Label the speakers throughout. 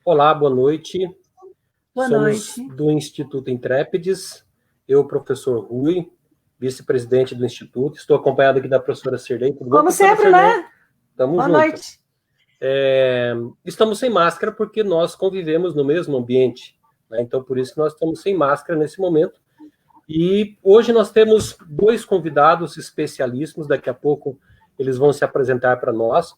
Speaker 1: Olá, boa noite.
Speaker 2: Boa
Speaker 1: Somos
Speaker 2: noite.
Speaker 1: do Instituto Intrépides, eu, professor Rui, vice-presidente do Instituto, estou acompanhado aqui da professora Sirlei. Tudo bom,
Speaker 2: Como sempre,
Speaker 1: Sirlei?
Speaker 2: né?
Speaker 1: Tamo
Speaker 2: Boa
Speaker 1: junto.
Speaker 2: noite.
Speaker 1: Estamos sem máscara porque nós convivemos no mesmo ambiente, né? Então, por isso que nós estamos sem máscara nesse momento. E hoje nós temos dois convidados especialíssimos, daqui a pouco eles vão se apresentar para nós.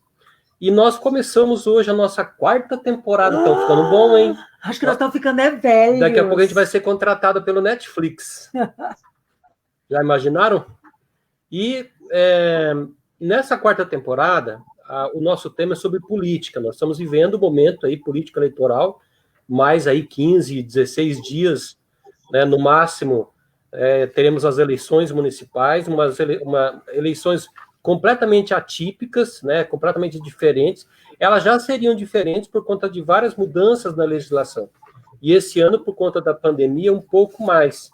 Speaker 1: E nós começamos hoje a nossa quarta temporada. Estão ficando bom, hein?
Speaker 2: Acho que nós estamos ficando velhos.
Speaker 1: Daqui a pouco a gente vai ser contratado pelo Netflix. Já imaginaram? E nessa quarta temporada, o nosso tema é sobre política. Nós estamos vivendo um momento aí político eleitoral, mais aí 15, 16 dias, né, no máximo, teremos as eleições municipais, eleições completamente atípicas, né, completamente diferentes. Elas já seriam diferentes por conta de várias mudanças na legislação. E esse ano, por conta da pandemia, um pouco mais.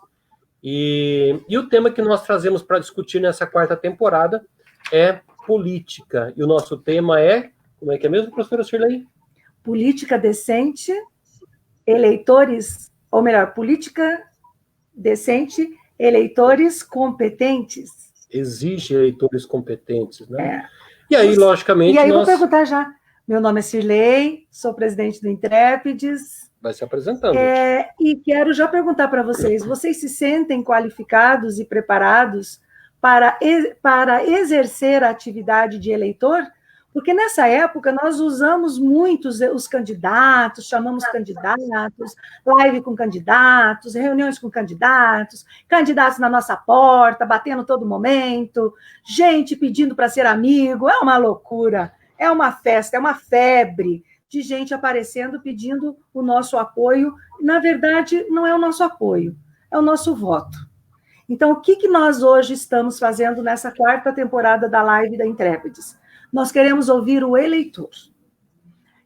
Speaker 1: E o tema que nós trazemos para discutir nessa quarta temporada é política. E o nosso tema é, como é que é mesmo, professora Shirley?
Speaker 2: Política decente, eleitores, ou melhor, política decente, eleitores competentes.
Speaker 1: Exige eleitores competentes, né? E aí, logicamente,
Speaker 2: E aí vou perguntar já. Meu nome é Sirlei, sou presidente do Intrépides.
Speaker 1: Vai se apresentando.
Speaker 2: E quero já perguntar para vocês se sentem qualificados e preparados para exercer a atividade de eleitor? Porque nessa época nós usamos muito os candidatos, chamamos candidatos, live com candidatos, reuniões com candidatos, candidatos na nossa porta, batendo todo momento, gente pedindo para ser amigo, é uma loucura, é uma festa, é uma febre de gente aparecendo pedindo o nosso apoio. Na verdade, não é o nosso apoio, é o nosso voto. Então, o que nós hoje estamos fazendo nessa quarta temporada da live da Intrépides? Nós queremos ouvir o eleitor.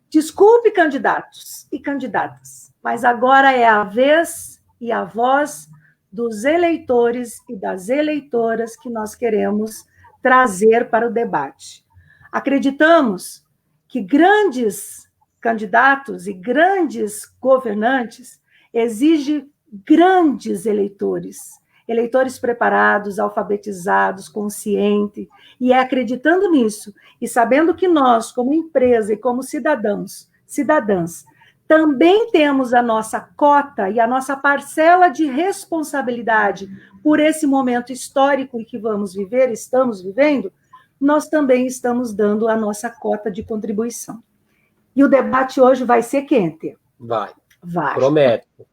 Speaker 2: Desculpe, candidatos e candidatas, mas agora é a vez e a voz dos eleitores e das eleitoras que nós queremos trazer para o debate. Acreditamos que grandes candidatos e grandes governantes exigem grandes eleitores preparados, alfabetizados, conscientes, e é acreditando nisso, e sabendo que nós, como empresa e como cidadãs, também temos a nossa cota e a nossa parcela de responsabilidade por esse momento histórico que estamos vivendo, nós também estamos dando a nossa cota de contribuição. E o debate hoje vai ser quente.
Speaker 1: Vai.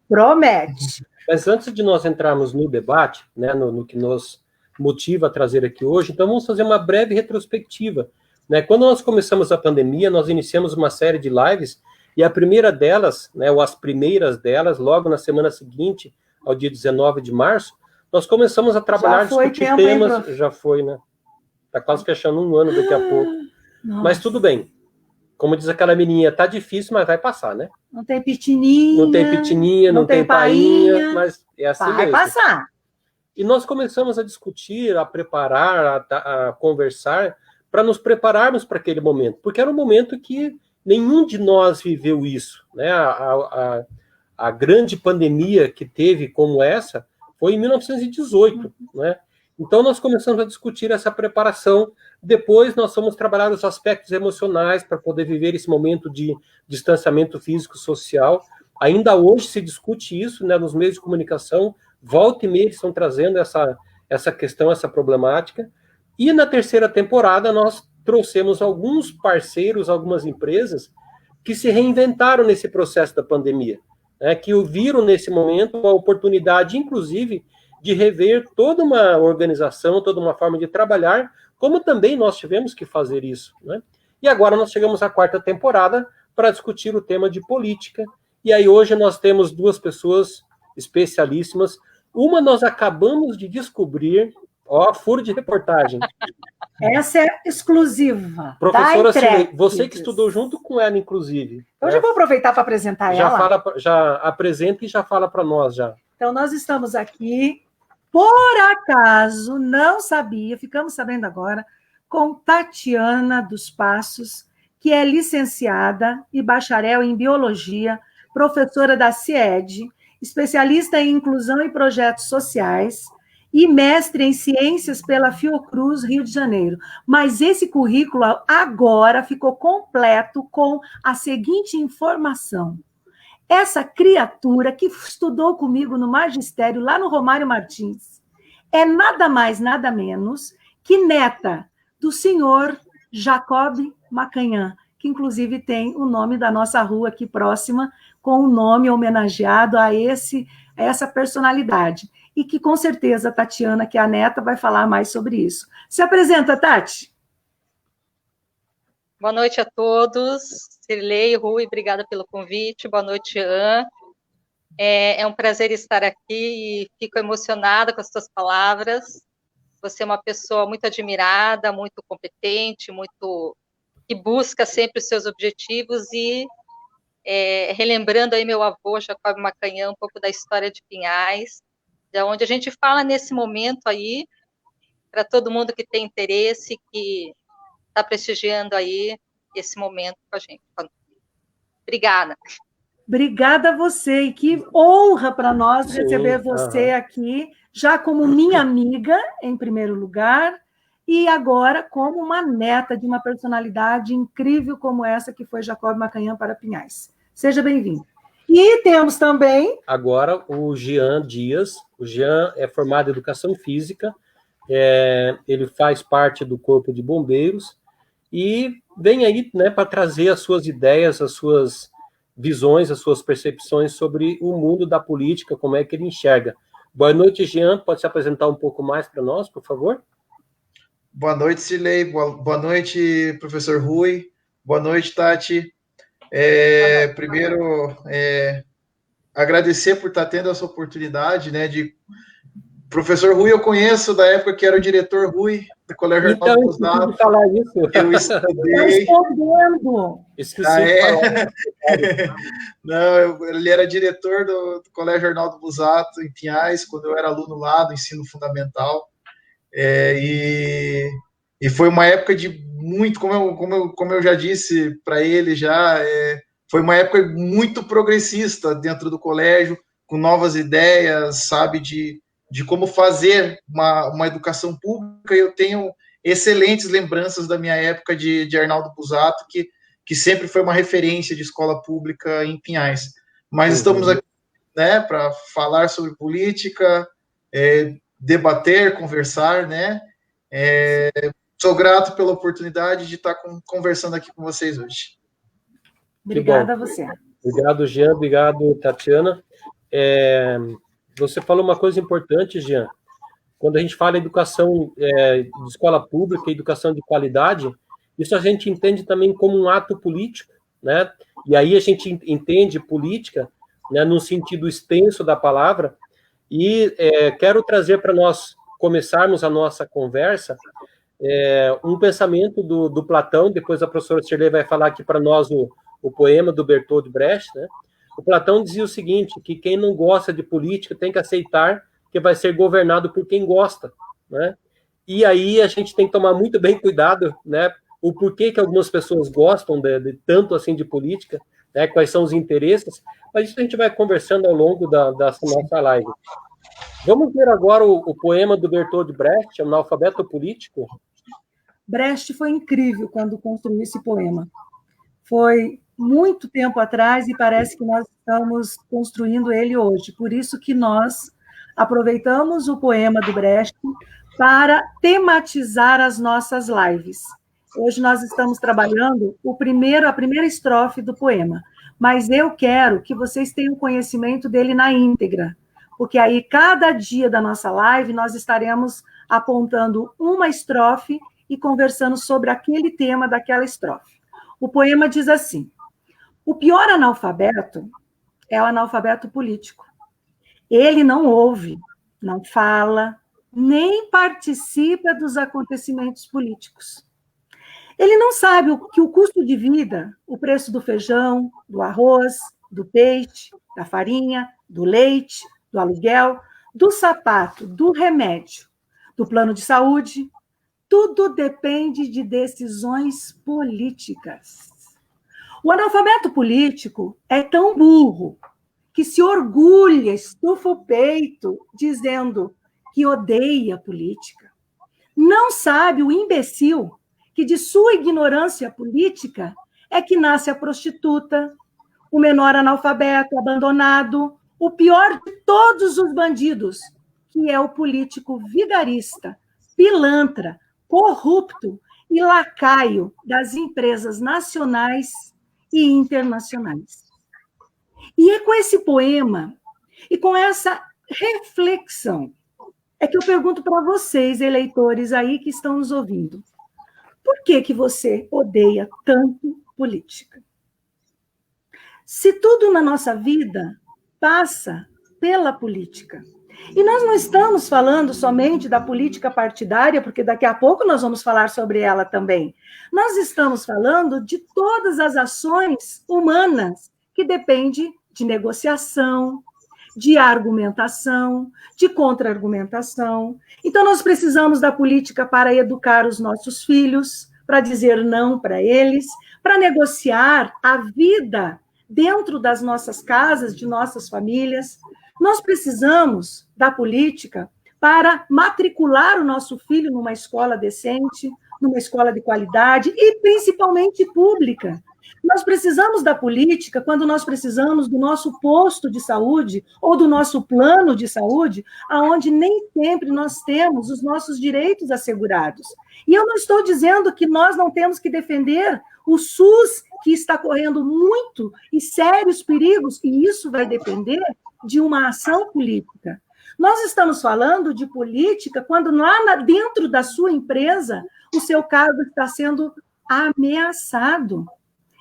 Speaker 2: Promete.
Speaker 1: Mas antes de nós entrarmos no debate, né, no que nos motiva a trazer aqui hoje, então vamos fazer uma breve retrospectiva. Né? Quando nós começamos a pandemia, nós iniciamos uma série de lives, e a primeira delas, né, ou as primeiras delas, logo na semana seguinte, ao dia 19 de março, nós começamos a trabalhar, discutir temas. Já foi, né? Está quase fechando um ano daqui a pouco.
Speaker 2: Nossa.
Speaker 1: Mas tudo bem. Como diz aquela menininha, tá difícil, mas vai passar, né?
Speaker 2: Não tem pitininha,
Speaker 1: não tem painha, mas é assim
Speaker 2: vai
Speaker 1: mesmo.
Speaker 2: Passar.
Speaker 1: E nós começamos a discutir, a preparar, a conversar, para nos prepararmos para aquele momento, porque era um momento que nenhum de nós viveu isso, né? A grande pandemia que teve como essa foi em 1918, né? Então, nós começamos a discutir essa preparação. Depois, nós fomos trabalhar os aspectos emocionais para poder viver esse momento de distanciamento físico-social. Ainda hoje se discute isso, né, nos meios de comunicação. Volta e meia estão trazendo essa questão, essa problemática. E na terceira temporada, nós trouxemos alguns parceiros, algumas empresas que se reinventaram nesse processo da pandemia, né, que viram nesse momento a oportunidade, inclusive, de rever toda uma organização, toda uma forma de trabalhar, como também nós tivemos que fazer isso, né? E agora nós chegamos à quarta temporada para discutir o tema de política, e aí hoje nós temos duas pessoas especialíssimas. Uma nós acabamos de descobrir, furo de reportagem.
Speaker 2: Essa é exclusiva.
Speaker 1: Professora Sirlei, você que estudou junto com ela, inclusive.
Speaker 2: Eu já vou aproveitar para apresentar ela.
Speaker 1: Já apresenta e já fala para nós, já.
Speaker 2: Então, nós estamos aqui, por acaso, não sabia, ficamos sabendo agora, com Tatiana dos Passos, que é licenciada e bacharel em Biologia, professora da CIED, especialista em Inclusão e Projetos Sociais e mestre em Ciências pela Fiocruz, Rio de Janeiro. Mas esse currículo agora ficou completo com a seguinte informação. Essa criatura que estudou comigo no magistério, lá no Romário Martins, é nada mais, nada menos que neta do senhor Jacob Macanhã, que inclusive tem o nome da nossa rua aqui próxima, com o nome homenageado a essa personalidade. E que, com certeza, a Tatiana, que é a neta, vai falar mais sobre isso. Se apresenta, Tati.
Speaker 3: Boa noite a todos. Cirlei, Rui, obrigada pelo convite. Boa noite, Jean. É um prazer estar aqui e fico emocionada com as suas palavras. Você é uma pessoa muito admirada, muito competente, que busca sempre os seus objetivos e relembrando aí meu avô, Jacob Macanhã, um pouco da história de Pinhais, de onde a gente fala nesse momento aí, para todo mundo que tem interesse, que está prestigiando aí esse momento com a gente. Obrigada.
Speaker 2: Obrigada a você, e que honra para nós receber você aqui, já como minha amiga, em primeiro lugar, e agora como uma neta de uma personalidade incrível como essa que foi Jacob Macanhã para Pinhais. Seja bem-vindo. E temos também...
Speaker 1: Agora o Jean Dias. O Jean é formado em Educação Física, ele faz parte do Corpo de Bombeiros e vem aí, né, para trazer as suas ideias, as suas visões, as suas percepções sobre o mundo da política, como é que ele enxerga. Boa noite, Jean. Pode se apresentar um pouco mais para nós, por favor?
Speaker 4: Boa noite, Cirlei. Boa noite, professor Rui. Boa noite, Tati. Primeiro, agradecer por estar tendo essa oportunidade, né, de... Professor Rui, eu conheço da época que era o diretor Rui do Colégio Arnaldo Busato.
Speaker 1: De falar isso.
Speaker 4: Eu estudei.
Speaker 1: Esqueci de falar.
Speaker 4: Não, ele era diretor do Colégio Arnaldo Busato, em Pinhais, quando eu era aluno lá do ensino fundamental. E foi uma época de muito, como eu já disse para ele, foi uma época muito progressista dentro do colégio, com novas ideias, sabe, de como fazer uma educação pública. Eu tenho excelentes lembranças da minha época de Arnaldo Busato, que sempre foi uma referência de escola pública em Pinhais. Mas estamos aqui, né, para falar sobre política, debater, conversar, né? Sou grato pela oportunidade de estar conversando aqui com vocês hoje.
Speaker 2: Obrigada a você.
Speaker 1: Obrigado, Jean. Obrigado, Tatiana. Você falou uma coisa importante, Jean. Quando a gente fala em educação de escola pública, educação de qualidade, isso a gente entende também como um ato político, né? E aí a gente entende política, né, no sentido extenso da palavra. E quero trazer para nós começarmos a nossa conversa um pensamento do Platão. Depois a professora Cirlei vai falar aqui para nós o poema do Bertolt Brecht, né? O Platão dizia o seguinte, que quem não gosta de política tem que aceitar que vai ser governado por quem gosta, né? E aí a gente tem que tomar muito bem cuidado, né? O porquê que algumas pessoas gostam de tanto assim de política, né? Quais são os interesses, mas isso a gente vai conversando ao longo da nossa live. Vamos ver agora o poema do Bertolt Brecht, Analfabeto Político.
Speaker 2: Brecht foi incrível quando construiu esse poema. Foi muito tempo atrás e parece que nós estamos construindo ele hoje. Por isso que nós aproveitamos o poema do Brecht para tematizar as nossas lives. Hoje nós estamos trabalhando a primeira estrofe do poema, mas eu quero que vocês tenham conhecimento dele na íntegra, porque aí cada dia da nossa live nós estaremos apontando uma estrofe e conversando sobre aquele tema daquela estrofe. O poema diz assim: o pior analfabeto é o analfabeto político. Ele não ouve, não fala, nem participa dos acontecimentos políticos. Ele não sabe que o custo de vida, o preço do feijão, do arroz, do peixe, da farinha, do leite, do aluguel, do sapato, do remédio, do plano de saúde, tudo depende de decisões políticas. O analfabeto político é tão burro que se orgulha, estufa o peito, dizendo que odeia a política. Não sabe o imbecil que de sua ignorância política é que nasce a prostituta, o menor analfabeto abandonado, o pior de todos os bandidos, que é o político vigarista, pilantra, corrupto e lacaio das empresas nacionais e internacionais. E é com esse poema e com essa reflexão é que eu pergunto para vocês, eleitores aí que estão nos ouvindo, por que você odeia tanto política? Se tudo na nossa vida passa pela política, e nós não estamos falando somente da política partidária, porque daqui a pouco nós vamos falar sobre ela também. Nós estamos falando de todas as ações humanas que dependem de negociação, de argumentação, de contra-argumentação. Então, nós precisamos da política para educar os nossos filhos, para dizer não para eles, para negociar a vida dentro das nossas casas, de nossas famílias. Nós precisamos da política para matricular o nosso filho numa escola decente, numa escola de qualidade e principalmente pública. Nós precisamos da política quando nós precisamos do nosso posto de saúde ou do nosso plano de saúde, aonde nem sempre nós temos os nossos direitos assegurados. E eu não estou dizendo que nós não temos que defender o SUS, que está correndo muito e sérios perigos, e isso vai depender de uma ação política. Nós estamos falando de política quando lá dentro da sua empresa o seu cargo está sendo ameaçado.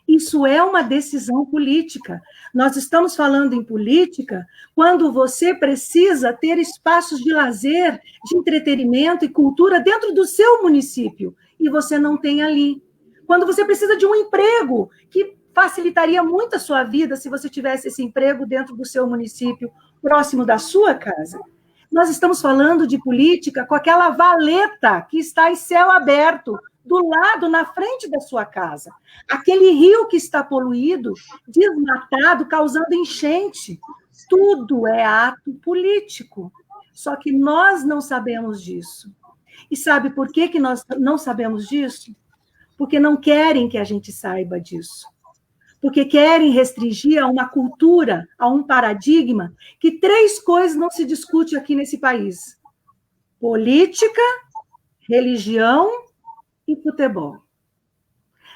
Speaker 2: Isso é uma decisão política. Nós estamos falando em política quando você precisa ter espaços de lazer, de entretenimento e cultura dentro do seu município, e você não tem ali. Quando você precisa de um emprego, que facilitaria muito a sua vida se você tivesse esse emprego dentro do seu município, próximo da sua casa. Nós estamos falando de política com aquela valeta que está em céu aberto, do lado, na frente da sua casa. Aquele rio que está poluído, desmatado, causando enchente. Tudo é ato político. Só que nós não sabemos disso. E sabe por que nós não sabemos disso? Porque não querem que a gente saiba disso. Porque querem restringir a uma cultura, a um paradigma, que 3 coisas não se discute aqui nesse país: política, religião e futebol.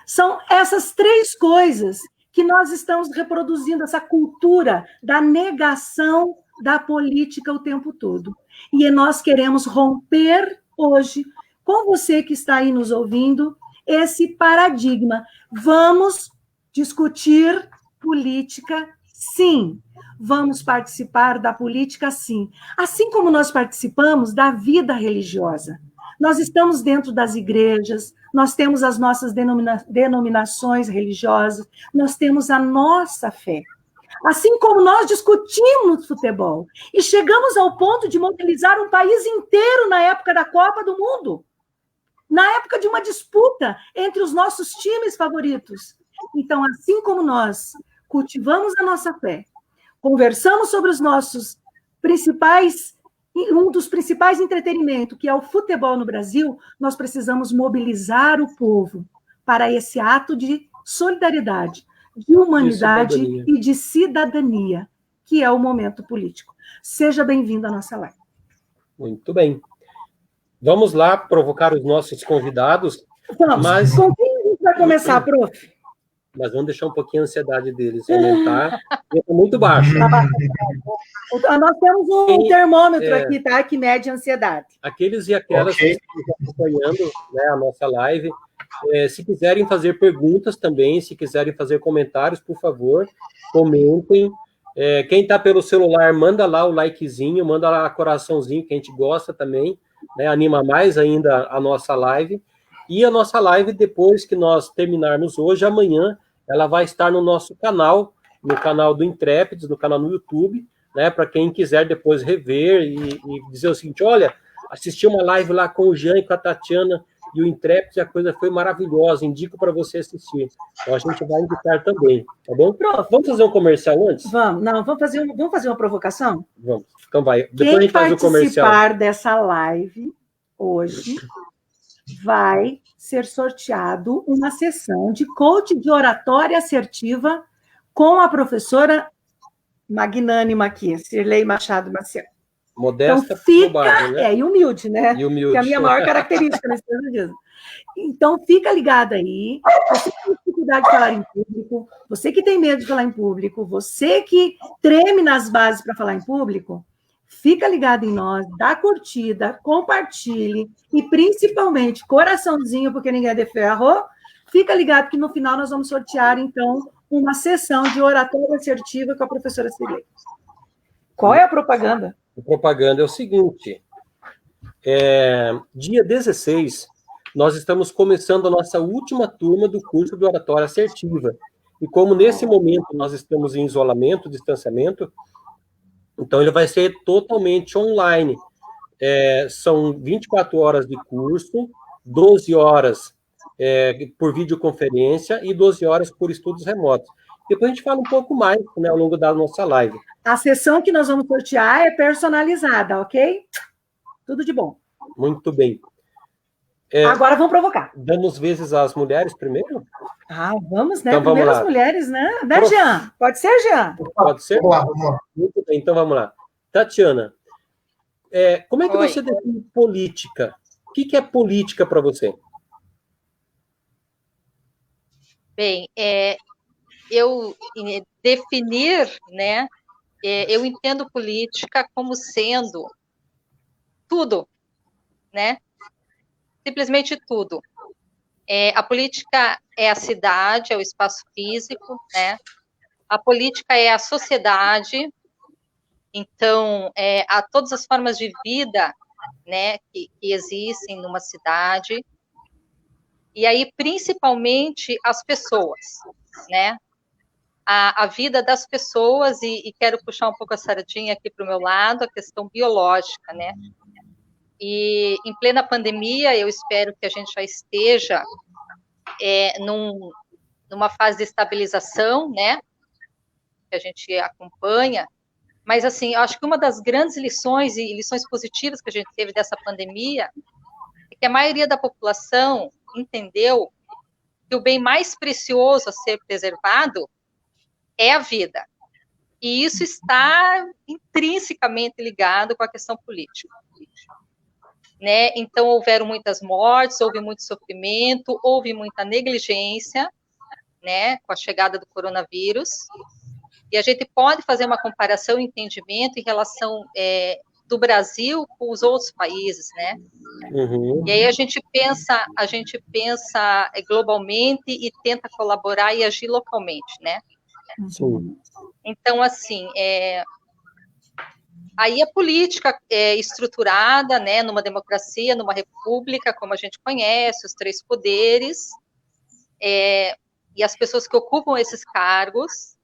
Speaker 2: São essas 3 coisas que nós estamos reproduzindo, essa cultura da negação da política o tempo todo. E nós queremos romper hoje, com você que está aí nos ouvindo, esse paradigma. Vamos discutir política, sim. Vamos participar da política, sim. Assim como nós participamos da vida religiosa. Nós estamos dentro das igrejas, nós temos as nossas denominações religiosas, nós temos a nossa fé. Assim como nós discutimos futebol e chegamos ao ponto de mobilizar um país inteiro na época da Copa do Mundo, na época de uma disputa entre os nossos times favoritos. Então, assim como nós cultivamos a nossa fé, conversamos sobre os nossos principais, um dos principais entretenimentos, que é o futebol no Brasil, nós precisamos mobilizar o povo para esse ato de solidariedade, de humanidade e de cidadania, que é o momento político. Seja bem-vindo à nossa live.
Speaker 1: Muito bem. Vamos lá provocar os nossos convidados.
Speaker 2: Vamos. Mas... Com quem a gente vai começar, prof?
Speaker 1: Mas vamos deixar um pouquinho a ansiedade deles aumentar. Está muito baixo.
Speaker 2: Nós temos um termômetro aqui, tá? Que mede a ansiedade.
Speaker 1: Aqueles e aquelas que estão acompanhando, né, a nossa live, se quiserem fazer perguntas também, se quiserem fazer comentários, por favor, comentem. Quem está pelo celular, manda lá o likezinho, manda lá o coraçãozinho, que a gente gosta também, né, anima mais ainda a nossa live. E a nossa live, depois que nós terminarmos hoje, amanhã, ela vai estar no nosso canal, no canal do Intrépidos, no canal no YouTube, né, para quem quiser depois rever e dizer o seguinte: olha, assisti uma live lá com o Jean e com a Tatiana, e o Intrépidos, a coisa foi maravilhosa, indico para você assistir. Então, a gente vai indicar também, tá bom?
Speaker 2: Pronto.
Speaker 1: Vamos fazer um comercial antes?
Speaker 2: Vamos, não, vamos fazer uma provocação?
Speaker 1: Vamos, então vai. Depois
Speaker 2: Quem
Speaker 1: a gente faz o comercial.
Speaker 2: participar dessa live hoje vai ser sorteado uma sessão de coach de oratória assertiva com a professora magnânima aqui, Cirlei Machado Maciel.
Speaker 1: Modesta,
Speaker 2: então, fica,
Speaker 1: bobagem, né?
Speaker 2: E humilde, né?
Speaker 1: E humilde.
Speaker 2: Que é a minha maior característica nesse mesmo. Então, fica ligado aí. Você que tem dificuldade de falar em público, você que tem medo de falar em público, você que treme nas bases para falar em público, fica ligado em nós, dá curtida, compartilhe e, principalmente, coraçãozinho, porque ninguém é de ferro. Fica ligado que no final nós vamos sortear, então, uma sessão de oratória assertiva com a professora Cirlei. Qual é a propaganda?
Speaker 1: A propaganda é o seguinte, dia 16, nós estamos começando a nossa última turma do curso de oratória assertiva. E como nesse momento nós estamos em isolamento, distanciamento, então ele vai ser totalmente online. São 24 horas de curso, 12 horas por videoconferência e 12 horas por estudos remotos. Depois a gente fala um pouco mais, né, ao longo da nossa live.
Speaker 2: A sessão que nós vamos sortear é personalizada, ok? Tudo de bom.
Speaker 1: Muito bem.
Speaker 2: Agora vamos provocar.
Speaker 1: Damos vezes às mulheres primeiro?
Speaker 2: Vamos, né?
Speaker 1: Então, vamos
Speaker 2: Primeiro
Speaker 1: lá.
Speaker 2: as mulheres, né? Jean? Pode ser, Jean?
Speaker 1: Pode ser?
Speaker 4: Vamos lá.
Speaker 1: Muito bem, então vamos lá. Tatiana, como é que
Speaker 3: Oi.
Speaker 1: você define política? O que é política para você?
Speaker 3: Bem, eu definir, né? Eu entendo política como sendo tudo, né? Simplesmente tudo. A política é a cidade, é o espaço físico, né? A política é a sociedade. Então, há todas as formas de vida, né, que existem numa cidade. E aí, principalmente, as pessoas, né? A vida das pessoas, e quero puxar um pouco a sardinha aqui para o meu lado, a questão biológica, né? E em plena pandemia, eu espero que a gente já esteja numa fase de estabilização, né? Que a gente acompanha. Mas, assim, eu acho que uma das grandes lições, e lições positivas que a gente teve dessa pandemia, é que a maioria da população entendeu que o bem mais precioso a ser preservado é a vida. E isso está intrinsecamente ligado com a questão política. Né? Então, houveram muitas mortes, houve muito sofrimento, houve muita negligência, né, com a chegada do coronavírus. E a gente pode fazer uma comparação e entendimento em relação do Brasil com os outros países, né?
Speaker 1: Uhum.
Speaker 3: E aí a gente pensa globalmente e tenta colaborar e agir localmente, né?
Speaker 1: Sim.
Speaker 3: Então, assim, aí a política é estruturada, né, numa democracia, numa república, como a gente conhece, os três poderes, e as pessoas que ocupam esses cargos,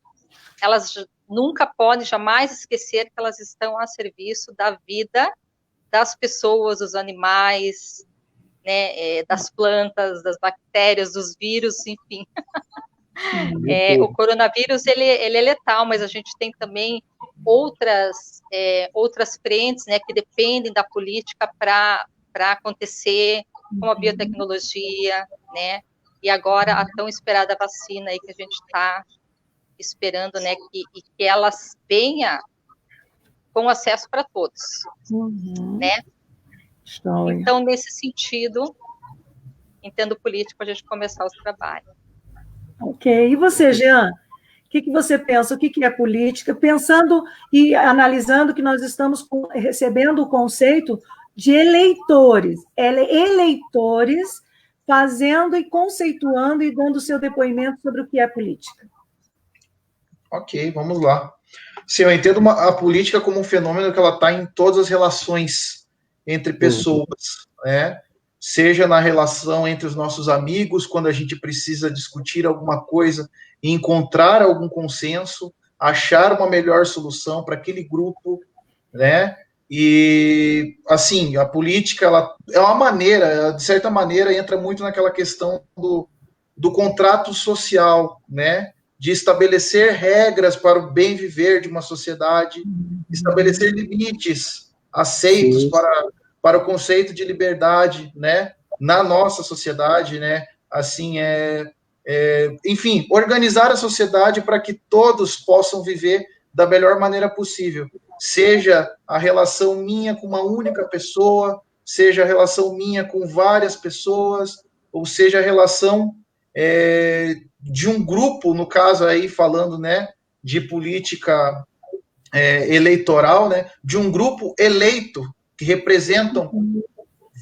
Speaker 3: elas nunca podem jamais esquecer que elas estão a serviço da vida das pessoas, dos animais, né, das plantas, das bactérias, dos vírus, enfim. O coronavírus, ele é letal, mas a gente tem também outras frentes, né, que dependem da política para acontecer, como a biotecnologia, né, e agora a tão esperada vacina aí que a gente está esperando, né, que ela venha com acesso para todos, né? Então, nesse sentido, entendo político para a gente começar os trabalhos.
Speaker 2: Ok. E você, Jean? O que você pensa? O que é política? Pensando e analisando que nós estamos recebendo o conceito de eleitores. Eleitores fazendo e conceituando e dando seu depoimento sobre o que é política.
Speaker 4: Ok, vamos lá. Sim, eu entendo a política como um fenômeno que ela está em todas as relações entre pessoas, né? Seja na relação entre os nossos amigos, quando a gente precisa discutir alguma coisa e encontrar algum consenso, achar uma melhor solução para aquele grupo, né? E, assim, a política, ela é uma maneira, de certa maneira, entra muito naquela questão do contrato social, né? De estabelecer regras para o bem viver de uma sociedade, estabelecer limites aceitos para o conceito de liberdade, né? Na nossa sociedade, né? Assim, enfim, organizar a sociedade para que todos possam viver da melhor maneira possível. Seja a relação minha com uma única pessoa, seja a relação minha com várias pessoas, ou seja a relação de um grupo, no caso aí falando, né, de política eleitoral, né, de um grupo eleito que representam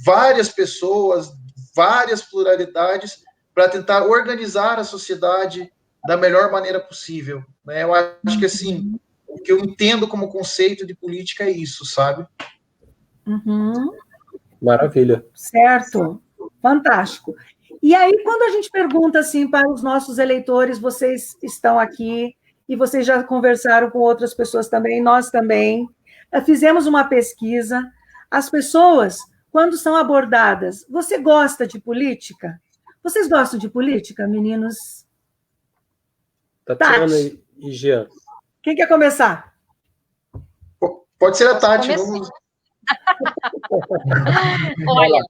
Speaker 4: várias pessoas, várias pluralidades, para tentar organizar a sociedade da melhor maneira possível. Né? Eu acho que, assim, o que eu entendo como conceito de política é isso, sabe?
Speaker 2: Uhum.
Speaker 1: Maravilha.
Speaker 2: Certo. Fantástico. E aí, quando a gente pergunta assim para os nossos eleitores, vocês estão aqui e vocês já conversaram com outras pessoas também, nós também, fizemos uma pesquisa. As pessoas, quando são abordadas, você gosta de política? Vocês gostam de política, meninos?
Speaker 1: Tatiana e Jean.
Speaker 2: Quem quer começar?
Speaker 4: Pode ser a Tati. Vamos...
Speaker 3: Olha,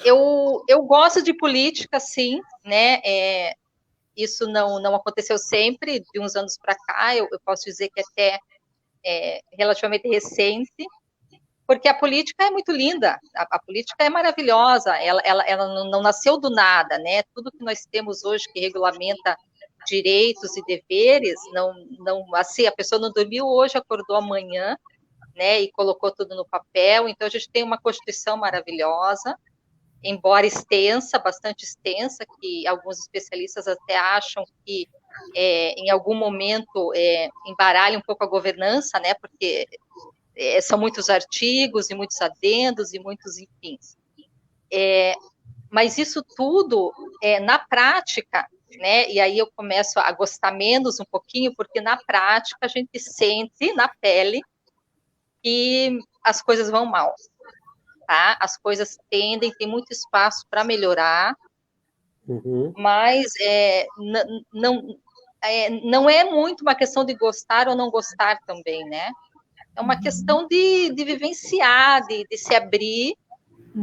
Speaker 3: eu gosto de política, sim, né? Isso não aconteceu sempre, de uns anos para cá, eu posso dizer que até relativamente recente, porque a política é muito linda, a política é maravilhosa, ela não nasceu do nada, né? Tudo que nós temos hoje que regulamenta direitos e deveres, assim, a pessoa não dormiu hoje, acordou amanhã, né, e colocou tudo no papel. Então a gente tem uma Constituição maravilhosa, embora extensa, bastante extensa, que alguns especialistas até acham que em algum momento embaralha um pouco a governança, né, porque são muitos artigos e muitos adendos e muitos enfim. Mas isso tudo, na prática, né, e aí eu começo a gostar menos um pouquinho, porque na prática a gente sente na pele que as coisas vão mal, tá? As coisas tem muito espaço para melhorar, mas não é muito uma questão de gostar ou não gostar também, né? É uma questão de vivenciar, de se abrir,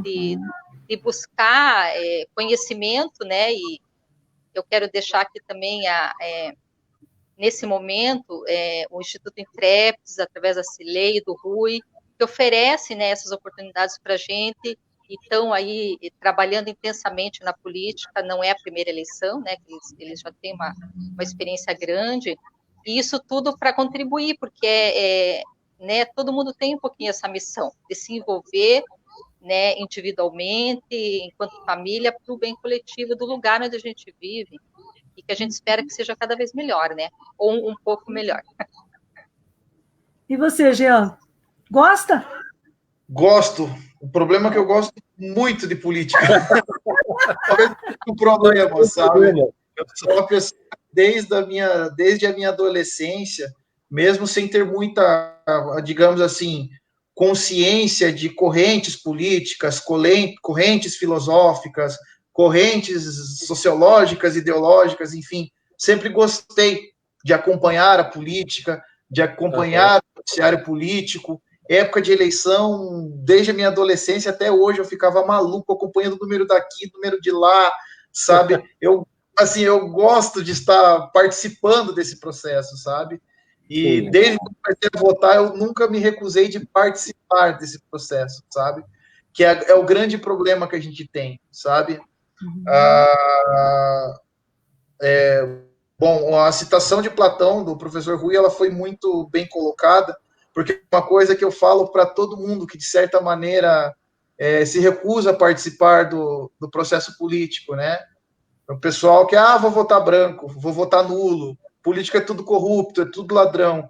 Speaker 3: de buscar conhecimento, né? E eu quero deixar aqui também, nesse momento, o Instituto Intrépidos, através da Cilei e do Rui, que oferece, né, essas oportunidades para a gente, e estão aí trabalhando intensamente na política. Não é a primeira eleição, né? Eles já têm uma experiência grande, e isso tudo para contribuir, porque né, todo mundo tem um pouquinho essa missão de se envolver, né, individualmente, enquanto família, para o bem coletivo do lugar onde a gente vive, e que a gente espera que seja cada vez melhor, né, ou um pouco melhor.
Speaker 2: E você, Jean, gosta?
Speaker 4: Gosto. O problema é que eu gosto muito de política. O problema, sabe? Eu sou uma pessoa desde a minha adolescência, mesmo sem ter muita, digamos assim, consciência de correntes políticas, correntes filosóficas, correntes sociológicas, ideológicas, enfim, sempre gostei de acompanhar a política, de acompanhar o noticiário político. Época de eleição, desde a minha adolescência até hoje, eu ficava maluco acompanhando o número daqui, o número de lá, sabe? Eu gosto de estar participando desse processo, sabe? E desde que eu comecei a votar, eu nunca me recusei de participar desse processo, sabe? Que é o grande problema que a gente tem, sabe? Bom, a citação de Platão, do professor Rui, ela foi muito bem colocada, porque uma coisa que eu falo para todo mundo que, de certa maneira, se recusa a participar do processo político, né? O pessoal que, vou votar branco, vou votar nulo, política é tudo corrupto, é tudo ladrão.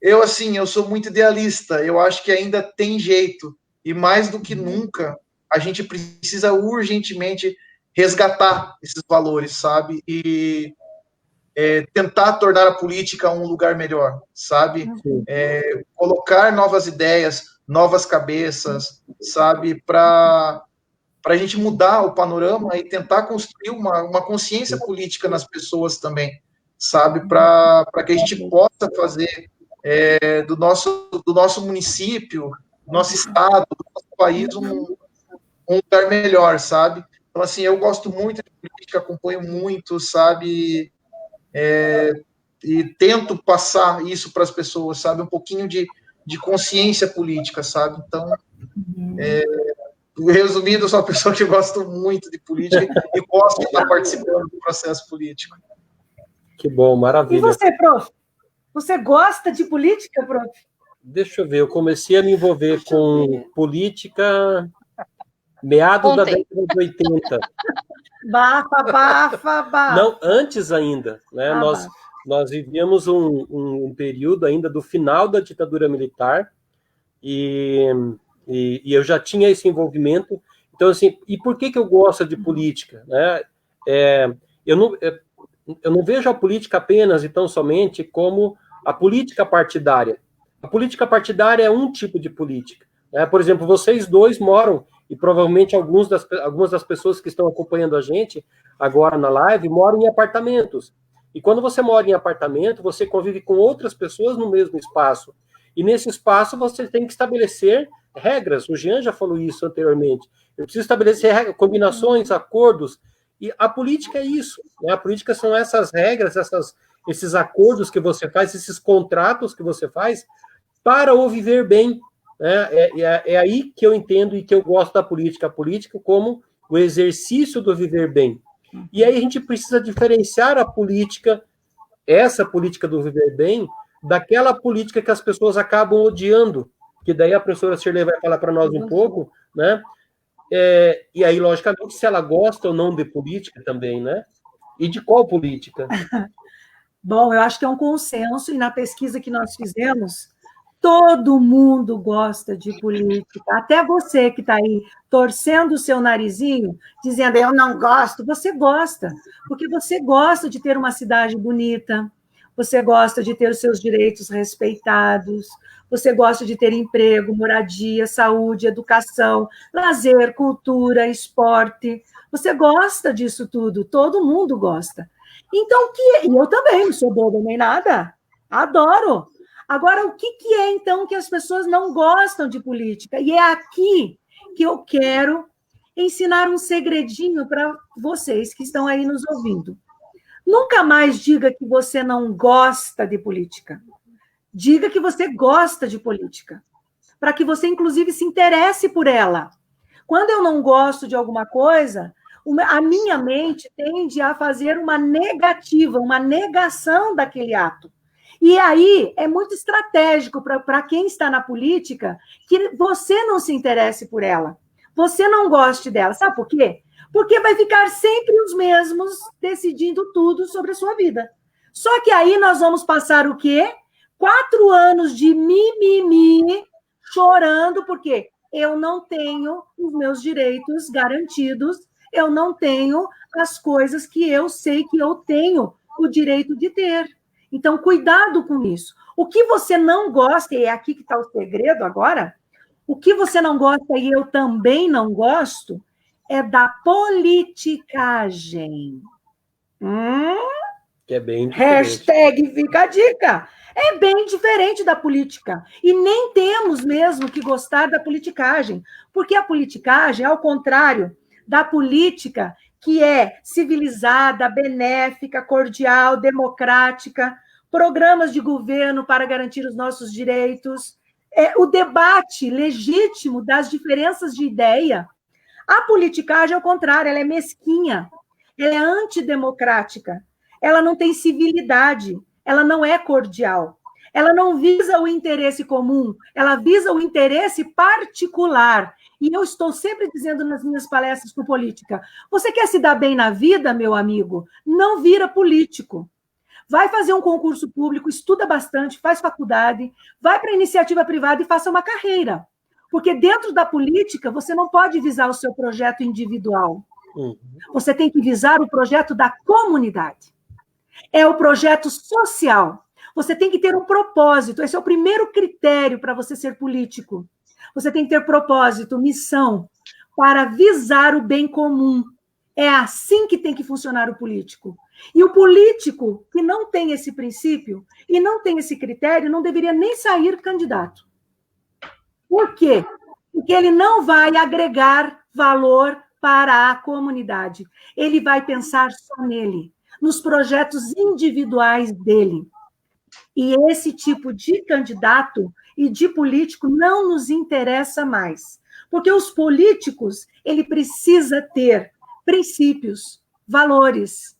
Speaker 4: Eu sou muito idealista, eu acho que ainda tem jeito, e mais do que nunca, a gente precisa urgentemente resgatar esses valores, sabe? E tentar tornar a política um lugar melhor, sabe? Colocar novas ideias, novas cabeças, sabe? Para a gente mudar o panorama e tentar construir uma consciência política nas pessoas também, sabe? Para que a gente possa fazer do nosso município, do nosso estado, do nosso país um lugar melhor, sabe? Então, assim, eu gosto muito de política, acompanho muito, sabe? E tento passar isso para as pessoas, sabe? Um pouquinho de consciência política, sabe? Então, resumindo, eu sou uma pessoa que gosta muito de política e gosto de estar participando do processo político.
Speaker 1: Que bom, maravilha.
Speaker 2: E você, prof? Você gosta de política, prof?
Speaker 1: Deixa eu ver, eu comecei a me envolver com política meados da década de 80.
Speaker 2: Bafa.
Speaker 1: Não, antes ainda, né? Nós vivíamos um período ainda do final da ditadura militar e eu já tinha esse envolvimento. Então, assim, e por que eu gosto de política? Né? Eu não vejo a política apenas e tão somente como a política partidária. A política partidária é um tipo de política. Né? Por exemplo, vocês dois moram, e provavelmente algumas das pessoas que estão acompanhando a gente agora na live moram em apartamentos. E quando você mora em apartamento, você convive com outras pessoas no mesmo espaço. E nesse espaço você tem que estabelecer regras. O Jean já falou isso anteriormente. Eu preciso estabelecer regras, combinações, acordos. E a política é isso. Né? A política são essas regras, esses acordos que você faz, esses contratos que você faz para o viver bem. É aí que eu entendo e que eu gosto da política. A política como o exercício do viver bem. E aí a gente precisa diferenciar a política, essa política do viver bem, daquela política que as pessoas acabam odiando, que daí a professora Shirley vai falar para nós um pouco, né? E aí, logicamente, se ela gosta ou não de política também, né? E de qual política?
Speaker 2: Bom, eu acho que é um consenso, e na pesquisa que nós fizemos, todo mundo gosta de política, até você que está aí torcendo o seu narizinho, dizendo, eu não gosto, você gosta, porque você gosta de ter uma cidade bonita, você gosta de ter os seus direitos respeitados, você gosta de ter emprego, moradia, saúde, educação, lazer, cultura, esporte, você gosta disso tudo, todo mundo gosta. Então, e eu também, não sou boba nem nada, adoro. Agora, o que é, então, que as pessoas não gostam de política? E é aqui que eu quero ensinar um segredinho para vocês que estão aí nos ouvindo. Nunca mais diga que você não gosta de política. Diga que você gosta de política, para que você, inclusive, se interesse por ela. Quando eu não gosto de alguma coisa, a minha mente tende a fazer uma negativa, uma negação daquele ato. E aí é muito estratégico para quem está na política que você não se interesse por ela, você não goste dela. Sabe por quê? Porque vai ficar sempre os mesmos decidindo tudo sobre a sua vida. Só que aí nós vamos passar o quê? 4 anos de mimimi, chorando, porque eu não tenho os meus direitos garantidos, eu não tenho as coisas que eu sei que eu tenho o direito de ter. Então, cuidado com isso. O que você não gosta, e é aqui que está o segredo agora, o que você não gosta e eu também não gosto, é da politicagem.
Speaker 1: Que é bem diferente.
Speaker 2: Hashtag fica a dica. É bem diferente da política. E nem temos mesmo que gostar da politicagem, porque a politicagem, ao contrário da política, que é civilizada, benéfica, cordial, democrática, programas de governo para garantir os nossos direitos, o debate legítimo das diferenças de ideia. A politicagem, ao contrário, ela é mesquinha, ela é antidemocrática, ela não tem civilidade, ela não é cordial, ela não visa o interesse comum, ela visa o interesse particular. E eu estou sempre dizendo nas minhas palestras com política, você quer se dar bem na vida, meu amigo? Não vira político. Vai fazer um concurso público, estuda bastante, faz faculdade, vai para a iniciativa privada e faça uma carreira. Porque dentro da política, você não pode visar o seu projeto individual. Você tem que visar o projeto da comunidade. é o projeto social. Você tem que ter um propósito. Esse é o primeiro critério para você ser político. Você tem que ter propósito, missão, para visar o bem comum. É assim que tem que funcionar o político. E o político que não tem esse princípio e não tem esse critério não deveria nem sair candidato. Por quê? Porque ele não vai agregar valor para a comunidade. Ele vai pensar só nele, nos projetos individuais dele. E esse tipo de candidato e de político não nos interessa mais. Porque os políticos, ele precisa ter princípios, valores,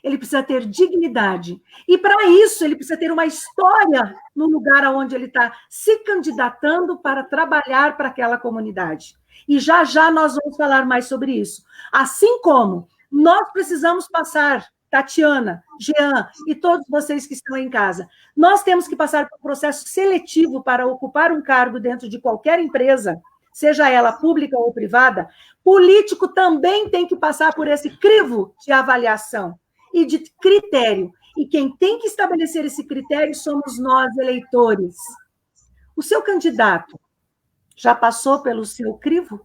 Speaker 2: ele precisa ter dignidade. E, para isso, ele precisa ter uma história no lugar onde ele está se candidatando para trabalhar para aquela comunidade. E já já nós vamos falar mais sobre isso. Assim como nós precisamos passar, Tatiana, Jean e todos vocês que estão em casa, nós temos que passar por um processo seletivo para ocupar um cargo dentro de qualquer empresa, seja ela pública ou privada. Político também tem que passar por esse crivo de avaliação e de critério. E quem tem que estabelecer esse critério somos nós, eleitores. O seu candidato já passou pelo seu crivo?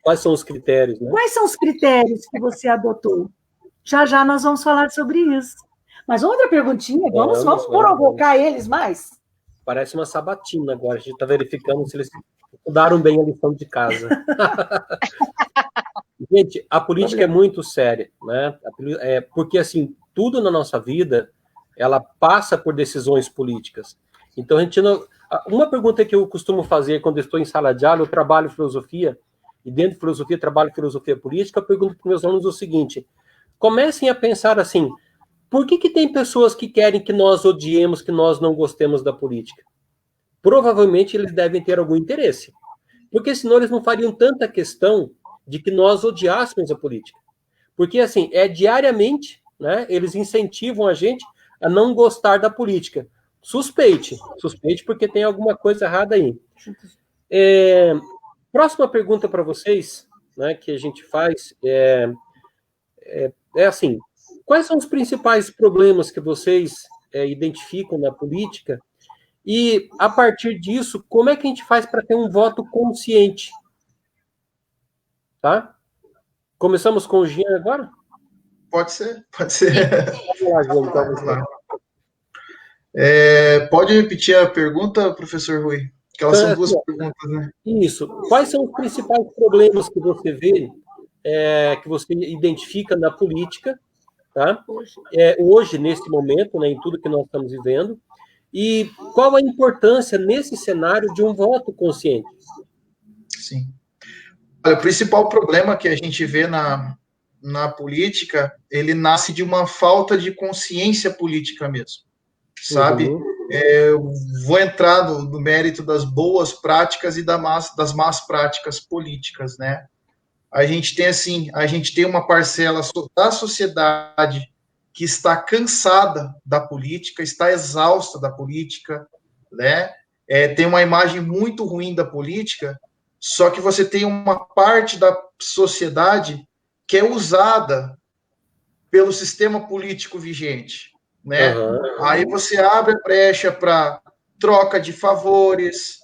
Speaker 1: Quais são os critérios, né?
Speaker 2: Quais são os critérios que você adotou? Já já nós vamos falar sobre isso. Mas outra perguntinha, vamos provocar eles mais?
Speaker 1: Parece uma sabatina agora, a gente está verificando se eles estudaram bem a lição de casa. Gente, a política é muito séria, né? Porque, assim, tudo na nossa vida, ela passa por decisões políticas. Então, a gente não... Uma pergunta que eu costumo fazer quando estou em sala de aula, eu trabalho filosofia, e dentro de filosofia, trabalho filosofia política, eu pergunto para meus alunos o seguinte: comecem a pensar assim, por que tem pessoas que querem que nós odiemos, que nós não gostemos da política? Provavelmente eles devem ter algum interesse, porque senão eles não fariam tanta questão de que nós odiássemos a política. Porque, assim, diariamente, né, eles incentivam a gente a não gostar da política. Suspeite porque tem alguma coisa errada aí. Próxima pergunta para vocês, né, que a gente faz é assim, quais são os principais problemas que vocês identificam na política e, a partir disso, como é que a gente faz para ter um voto consciente? Tá? Começamos com o Jean agora?
Speaker 4: Pode ser.
Speaker 1: Vamos lá.
Speaker 4: Pode repetir a pergunta, professor Rui? Que elas são duas perguntas, né?
Speaker 1: Isso. Quais são os principais problemas que você vê, que você identifica na política, tá? Hoje, nesse momento, né, em tudo que nós estamos vivendo, e qual a importância, nesse cenário, de um voto consciente?
Speaker 4: Sim. O principal problema que a gente vê na política, ele nasce de uma falta de consciência política mesmo, sabe? Eu vou entrar no mérito das boas práticas e das más práticas políticas, né? A gente tem uma parcela da sociedade que está cansada da política, está exausta da política, né? Tem uma imagem muito ruim da política, só que você tem uma parte da sociedade que é usada pelo sistema político vigente, né? Aí você abre a brecha para troca de favores,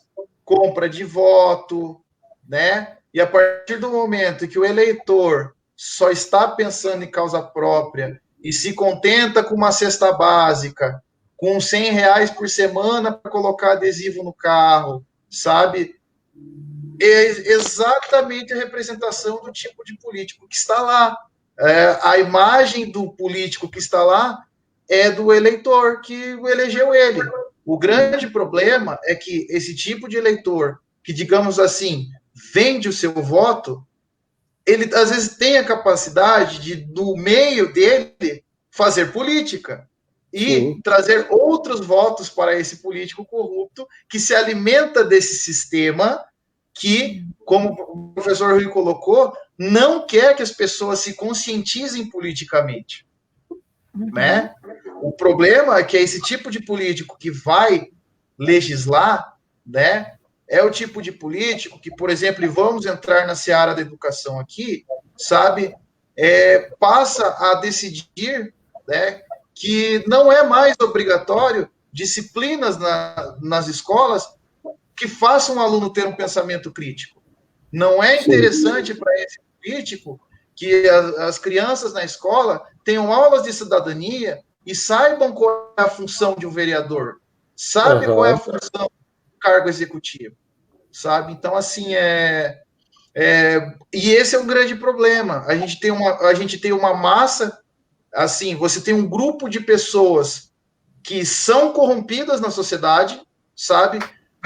Speaker 4: compra de voto, né? E a partir do momento que o eleitor só está pensando em causa própria e se contenta com uma cesta básica, com R$100 por semana para colocar adesivo no carro, sabe? É exatamente a representação do tipo de político que está lá. A imagem do político que está lá é do eleitor que elegeu ele. O grande problema é que esse tipo de eleitor, que, digamos assim, vende o seu voto, ele às vezes tem a capacidade de, do meio dele, fazer política e trazer outros votos para esse político corrupto que se alimenta desse sistema que, como o professor Rui colocou, não quer que as pessoas se conscientizem politicamente, né? O problema é que esse tipo de político que vai legislar, né, é o tipo de político que, por exemplo, e vamos entrar na seara da educação aqui, sabe, passa a decidir, né, que não é mais obrigatório disciplinas nas escolas que façam o aluno ter um pensamento crítico. Não é interessante para esse político que as crianças na escola tenham aulas de cidadania e saibam qual é a função de um vereador, sabe qual é a função do cargo executivo, sabe? Então, assim, e esse é um grande problema. A gente tem uma massa, assim, você tem um grupo de pessoas que são corrompidas na sociedade, sabe?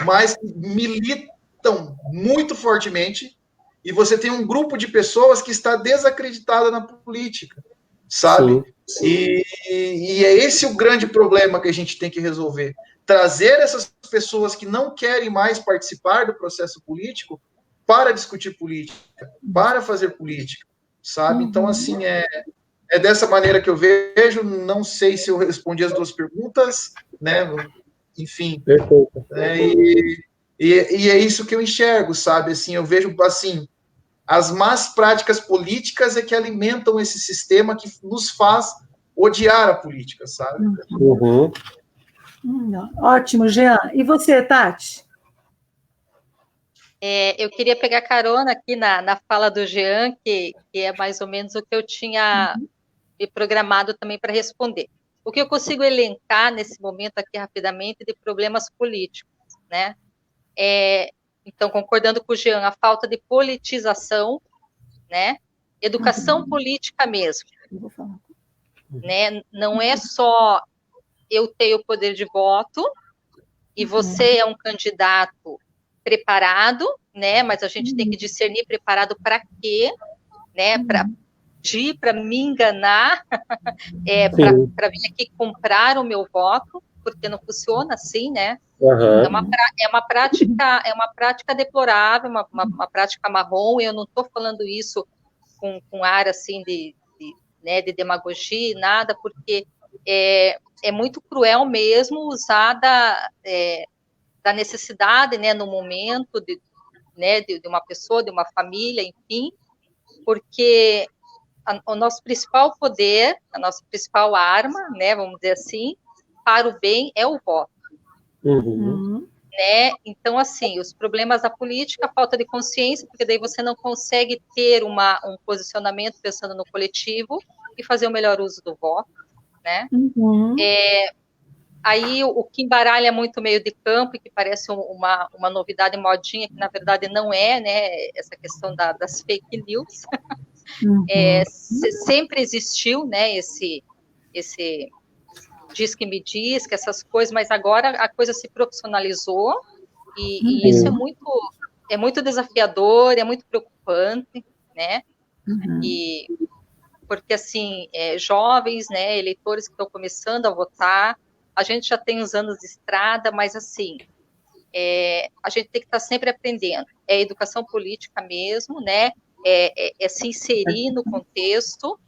Speaker 4: Mas militam muito fortemente, e você tem um grupo de pessoas que está desacreditada na política, sabe? Sim. E é esse o grande problema que a gente tem que resolver. Trazer essas pessoas que não querem mais participar do processo político para discutir política, para fazer política, sabe? Então, assim, é dessa maneira que eu vejo. Não sei se eu respondi as duas perguntas, né? Enfim. Perfeito. E é isso que eu enxergo, sabe? Assim, eu vejo, assim, as más práticas políticas é que alimentam esse sistema que nos faz odiar a política, sabe?
Speaker 2: Ótimo, Jean. E você, Tati?
Speaker 3: Eu queria pegar carona aqui na fala do Jean, que é mais ou menos o que eu tinha me programado também para responder. O que eu consigo elencar nesse momento aqui rapidamente de problemas políticos, né? Então, concordando com o Jean, a falta de politização, né? Educação política mesmo, né? Não é só eu ter o poder de voto e você é um candidato preparado, né? Mas a gente tem que discernir preparado para quê, né? Para me enganar, para vir aqui comprar o meu voto, porque não funciona assim, né? É uma prática deplorável, uma prática marrom. E eu não estou falando isso com ar assim de demagogia, nada, porque é muito cruel mesmo usar da necessidade, né, no momento de uma pessoa, de uma família, enfim, porque o nosso principal poder, a nossa principal arma, né, vamos dizer assim, para o bem é o voto. Né? Então, assim, os problemas da política, a falta de consciência, porque daí você não consegue ter um posicionamento pensando no coletivo e fazer o melhor uso do voto, né? Aí o que embaralha muito o meio de campo e que parece uma novidade modinha, que na verdade não é, né? Essa questão das fake news. Sempre existiu, né? Esse diz que me diz, que essas coisas, mas agora a coisa se profissionalizou e isso é muito desafiador, é muito preocupante, né? E porque assim, jovens, né, eleitores que estão começando a votar, a gente já tem uns anos de estrada, mas assim, a gente tem que estar sempre aprendendo. É educação política mesmo, né? É se inserir no contexto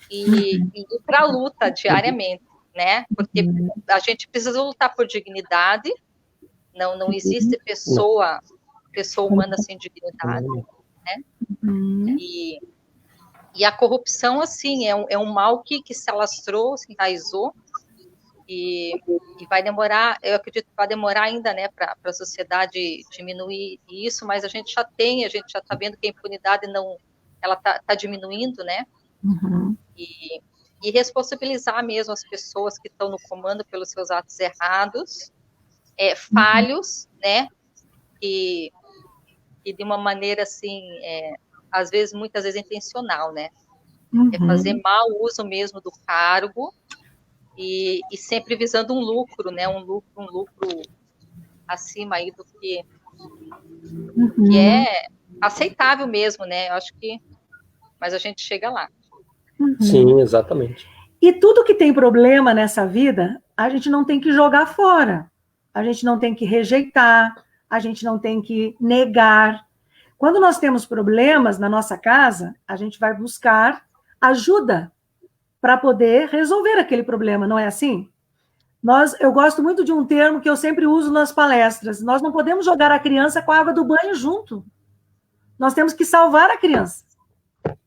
Speaker 3: e ir para a luta diariamente, né? Porque a gente precisa lutar por dignidade. Não existe pessoa humana sem dignidade, né? E a corrupção, assim, é um mal que se alastrou, se enraizou, e vai demorar, eu acredito que vai demorar ainda, né, para a sociedade diminuir isso, mas a gente já está vendo que a impunidade ela tá diminuindo, né? E responsabilizar mesmo as pessoas que estão no comando pelos seus atos errados, falhos, né? E de uma maneira, assim, muitas vezes intencional, né? É fazer mau uso mesmo do cargo e sempre visando um lucro, né? Um lucro acima aí do que é aceitável mesmo, né? Eu acho que... Mas a gente chega lá.
Speaker 1: Sim, exatamente.
Speaker 2: E tudo que tem problema nessa vida, a gente não tem que jogar fora. A gente não tem que rejeitar, a gente não tem que negar. Quando nós temos problemas na nossa casa, a gente vai buscar ajuda para poder resolver aquele problema, não é assim? Eu gosto muito de um termo que eu sempre uso nas palestras. Nós não podemos jogar a criança com a água do banho junto. Nós temos que salvar a criança.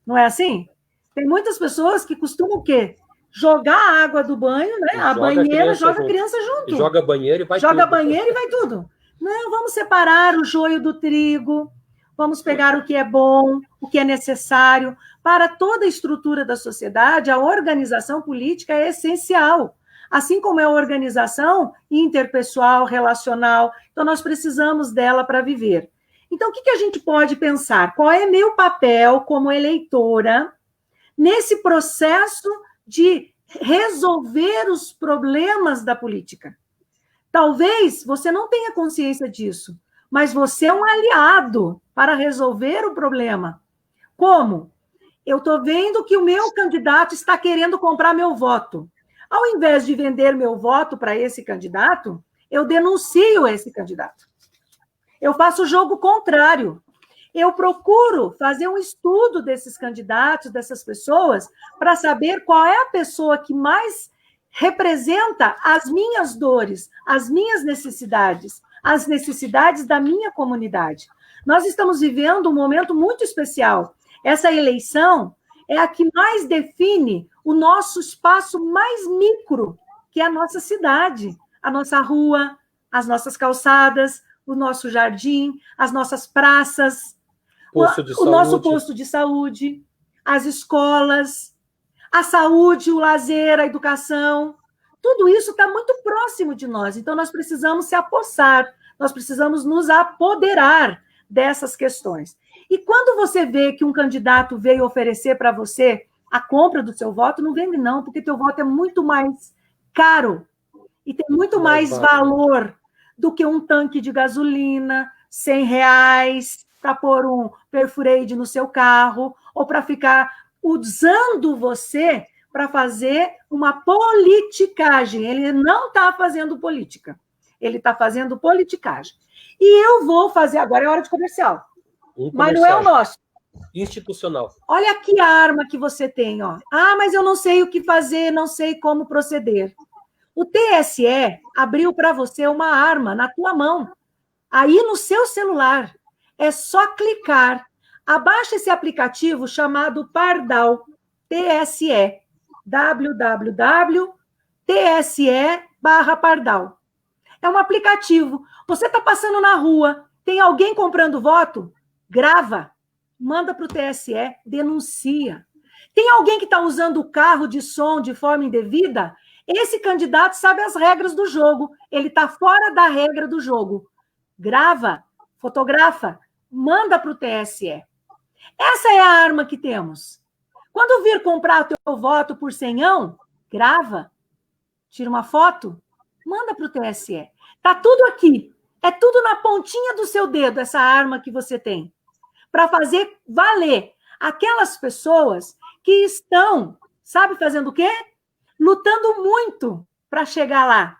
Speaker 2: Não é assim? Tem muitas pessoas que costumam o quê? jogar a água do banho, né? A banheira, joga a criança junto.
Speaker 1: Joga banheiro e vai tudo.
Speaker 2: Joga banheiro e vai tudo. Não, vamos separar o joio do trigo, vamos pegar o que é bom, o que é necessário. Para toda a estrutura da sociedade, a organização política é essencial, assim como é a organização interpessoal, relacional. Então, nós precisamos dela para viver. Então, o que a gente pode pensar? Qual é meu papel como eleitora nesse processo de resolver os problemas da política? Talvez você não tenha consciência disso, mas você é um aliado para resolver o problema. Como? Eu estou vendo que o meu candidato está querendo comprar meu voto. Ao invés de vender meu voto para esse candidato, eu denuncio esse candidato. Eu faço o jogo contrário. Eu procuro fazer um estudo desses candidatos, dessas pessoas, para saber qual é a pessoa que mais representa as minhas dores, as minhas necessidades, as necessidades da minha comunidade. Nós estamos vivendo um momento muito especial. Essa eleição é a que mais define o nosso espaço mais micro, que é a nossa cidade, a nossa rua, as nossas calçadas, o nosso jardim, as nossas praças, o nosso posto de saúde, as escolas, a saúde, o lazer, a educação. Tudo isso está muito próximo de nós. Então, nós precisamos se apossar, nós precisamos nos apoderar dessas questões. E quando você vê que um candidato veio oferecer para você a compra do seu voto, não vende não, porque teu voto é muito mais caro e tem muito mais valor do que um tanque de gasolina, R$100, para pôr um Perforade no seu carro, ou para ficar usando você para fazer uma politicagem. Ele não está fazendo política, ele está fazendo politicagem. E eu vou fazer, agora é hora de comercial. Mas não é o nosso.
Speaker 1: Institucional.
Speaker 2: Olha que arma que você tem, ó. Ah, mas eu não sei o que fazer, não sei como proceder. O TSE abriu para você uma arma na tua mão, aí no seu celular. É só clicar. Abaixa esse aplicativo chamado Pardal, TSE, www.tse/Pardal. É um aplicativo. Você está passando na rua, tem alguém comprando voto? Grava, manda para o TSE, denuncia. Tem alguém que está usando o carro de som de forma indevida? Esse candidato sabe as regras do jogo, ele está fora da regra do jogo. Grava, fotografa, manda para o TSE. Essa é a arma que temos. Quando vir comprar o teu voto por 100, grava, tira uma foto, manda para o TSE. Está tudo aqui. É tudo na pontinha do seu dedo, essa arma que você tem. Para fazer valer aquelas pessoas que estão, sabe, fazendo o quê? Lutando muito para chegar lá.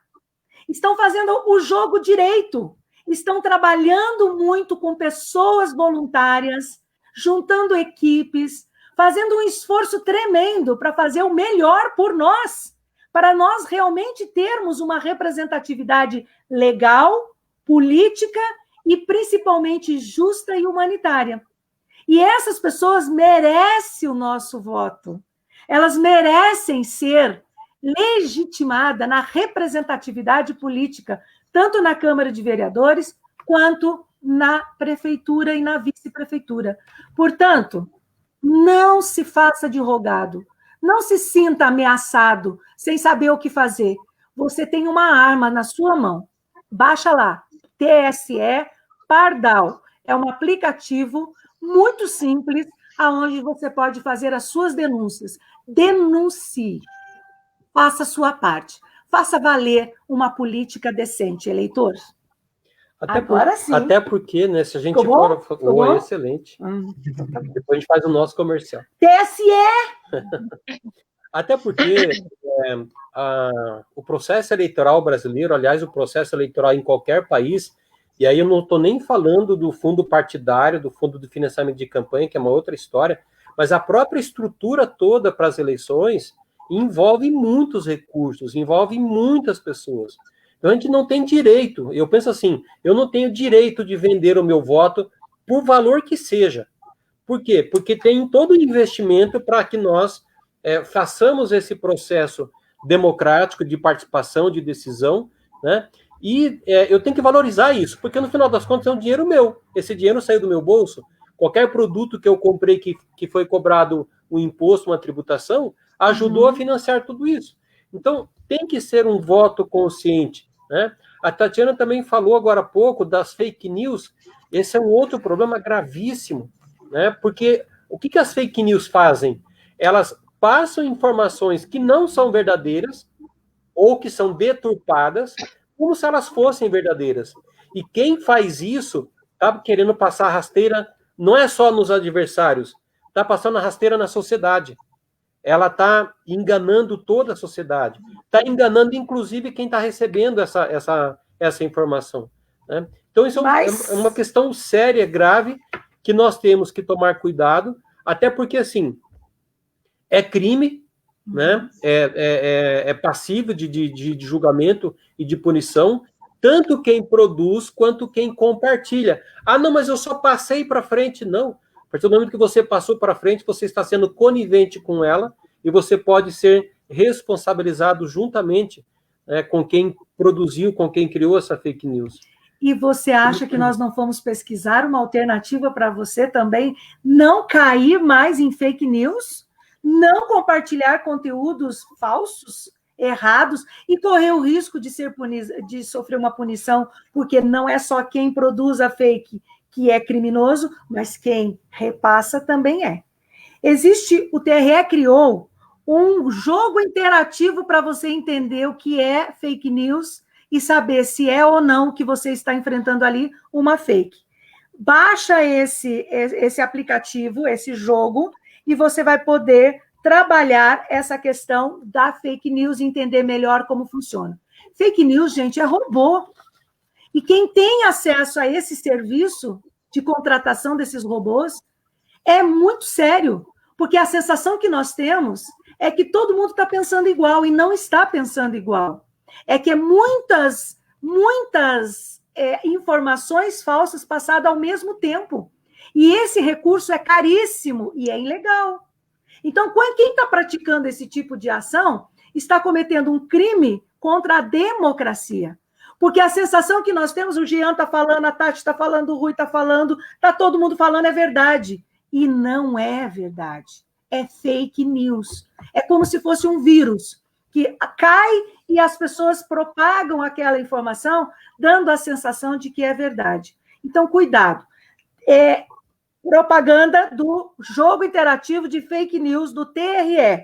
Speaker 2: Estão fazendo o jogo direito. Estão trabalhando muito com pessoas voluntárias, juntando equipes, fazendo um esforço tremendo para fazer o melhor por nós, para nós realmente termos uma representatividade legal, política e principalmente justa e humanitária. E essas pessoas merecem o nosso voto. Elas merecem ser legitimadas na representatividade política, tanto na Câmara de Vereadores quanto na prefeitura e na vice-prefeitura. Portanto, não se faça de rogado, não se sinta ameaçado, sem saber o que fazer. Você tem uma arma na sua mão. Baixa lá, TSE Pardal. É um aplicativo muito simples, onde você pode fazer as suas denúncias. Denuncie. Faça a sua parte. Faça valer uma política decente, eleitor.
Speaker 1: Até porque, né, se a gente for... Oh, excelente. Depois a gente faz o nosso comercial.
Speaker 2: TSE!
Speaker 1: Até porque o processo eleitoral brasileiro, aliás, o processo eleitoral em qualquer país, e aí eu não estou nem falando do fundo partidário, do fundo de financiamento de campanha, que é uma outra história, mas a própria estrutura toda para as eleições envolve muitos recursos, envolve muitas pessoas. Então, a gente não tem direito, eu penso assim, eu não tenho direito de vender o meu voto por valor que seja. Por quê? Porque tem todo o investimento para que nós façamos esse processo democrático de participação, de decisão, né? E eu tenho que valorizar isso, porque no final das contas é um dinheiro meu. Esse dinheiro saiu do meu bolso. Qualquer produto que eu comprei que foi cobrado um imposto, uma tributação, ajudou a financiar tudo isso. Então, tem que ser um voto consciente, né? A Tatiana também falou agora há pouco das fake news. Esse é um outro problema gravíssimo, né? Porque o que as fake news fazem? Elas passam informações que não são verdadeiras ou que são deturpadas, como se elas fossem verdadeiras. E quem faz isso está querendo passar rasteira, não é só nos adversários, está passando a rasteira na sociedade. Ela está enganando toda a sociedade, está enganando, inclusive, quem está recebendo essa informação, né? Então, isso é uma questão séria, grave, que nós temos que tomar cuidado, até porque, assim, é crime, né? É passível de julgamento e de punição, tanto quem produz quanto quem compartilha. Ah, não, mas eu só passei para frente. Não. A partir do momento que você passou para frente, você está sendo conivente com ela e você pode ser responsabilizado juntamente, né, com quem produziu, com quem criou essa fake news.
Speaker 2: E você acha que nós não fomos pesquisar uma alternativa para você também não cair mais em fake news? Não compartilhar conteúdos falsos, errados, e correr o risco de sofrer uma punição, porque não é só quem produz a fake que é criminoso, mas quem repassa também é. O TRE criou um jogo interativo para você entender o que é fake news e saber se é ou não o que você está enfrentando ali uma fake. Baixa esse aplicativo, esse jogo, e você vai poder trabalhar essa questão da fake news e entender melhor como funciona. Fake news, gente, é robô. E quem tem acesso a esse serviço de contratação desses robôs é muito sério, porque a sensação que nós temos é que todo mundo está pensando igual e não está pensando igual. É que muitas informações falsas passadas ao mesmo tempo. E esse recurso é caríssimo e é ilegal. Então, quem está praticando esse tipo de ação está cometendo um crime contra a democracia. Porque a sensação que nós temos, o Jean está falando, a Tati está falando, o Rui está falando, está todo mundo falando, é verdade. E não é verdade. É fake news. É como se fosse um vírus que cai e as pessoas propagam aquela informação, dando a sensação de que é verdade. Então, cuidado. Propaganda do jogo interativo de fake news do TRE.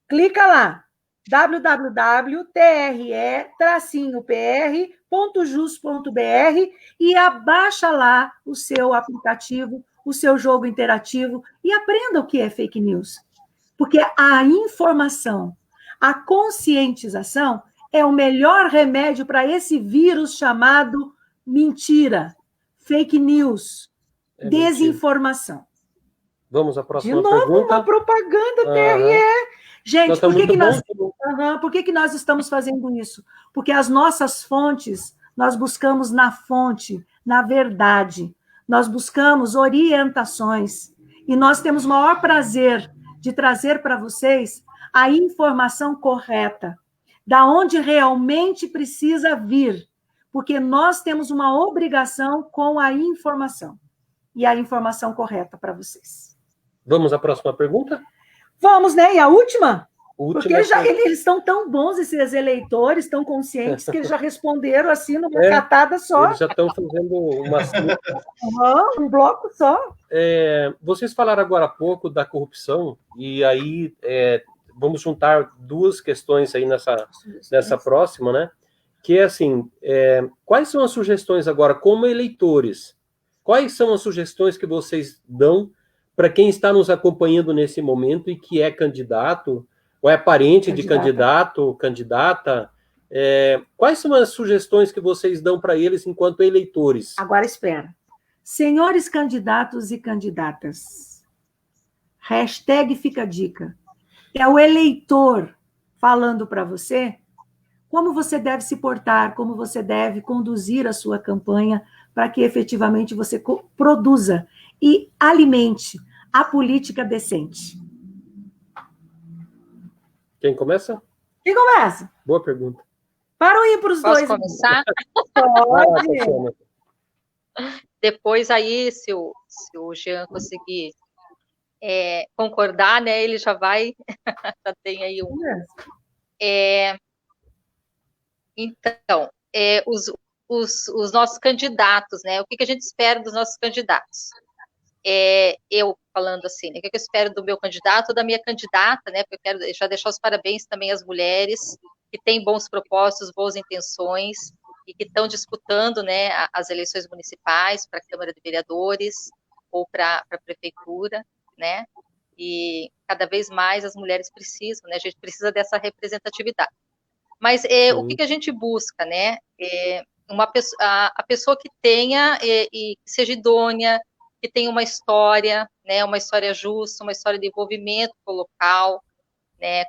Speaker 2: Clica lá, www.tre-pr.jus.br e abaixa lá o seu aplicativo, o seu jogo interativo e aprenda o que é fake news. Porque a informação, a conscientização é o melhor remédio para esse vírus chamado mentira, fake news, desinformação.
Speaker 1: Mentira. Vamos à próxima
Speaker 2: pergunta. De novo,
Speaker 1: pergunta.
Speaker 2: uma propaganda TRE. Gente, por que nós estamos fazendo isso? Porque as nossas fontes, nós buscamos na fonte, na verdade. Nós buscamos orientações. E nós temos o maior prazer de trazer para vocês a informação correta, da onde realmente precisa vir. Porque nós temos uma obrigação com a informação. E a informação correta para vocês.
Speaker 1: Vamos à próxima pergunta?
Speaker 2: Vamos, né? E a última? Porque eles estão tão bons, esses eleitores, tão conscientes, que eles já responderam assim numa catada só.
Speaker 1: Eles já estão fazendo
Speaker 2: um bloco só.
Speaker 1: Vocês falaram agora há pouco da corrupção, e aí vamos juntar duas questões aí nessa próxima, né? Que é assim, quais são as sugestões agora, como eleitores? Quais são as sugestões que vocês dão para quem está nos acompanhando nesse momento e que é candidato, ou é parente de candidato, candidata? Quais são as sugestões que vocês dão para eles enquanto eleitores?
Speaker 2: Agora espera. Senhores candidatos e candidatas, hashtag fica a dica. É o eleitor falando para você como você deve se portar, como você deve conduzir a sua campanha para que efetivamente você produza e alimente a política decente.
Speaker 1: Quem começa?
Speaker 2: Quem começa?
Speaker 1: Boa pergunta.
Speaker 2: Para ou ir para os dois?
Speaker 3: Posso começar?
Speaker 2: Pode.
Speaker 3: Depois aí, se o Jean conseguir concordar, né, ele já vai, já tem aí um... Então, os nossos candidatos, né, o que a gente espera dos nossos candidatos? Eu falando assim, né, o que eu espero do meu candidato ou da minha candidata, né, porque eu quero já deixar os parabéns também às mulheres que têm bons propósitos, boas intenções, e que estão disputando, né, as eleições municipais para a Câmara de Vereadores ou para a Prefeitura, né, e cada vez mais as mulheres precisam, né, a gente precisa dessa representatividade. Mas o que a gente busca, né, a pessoa que tenha e que seja idônea, que tenha uma história, né, uma história justa, uma história de envolvimento com o local, né,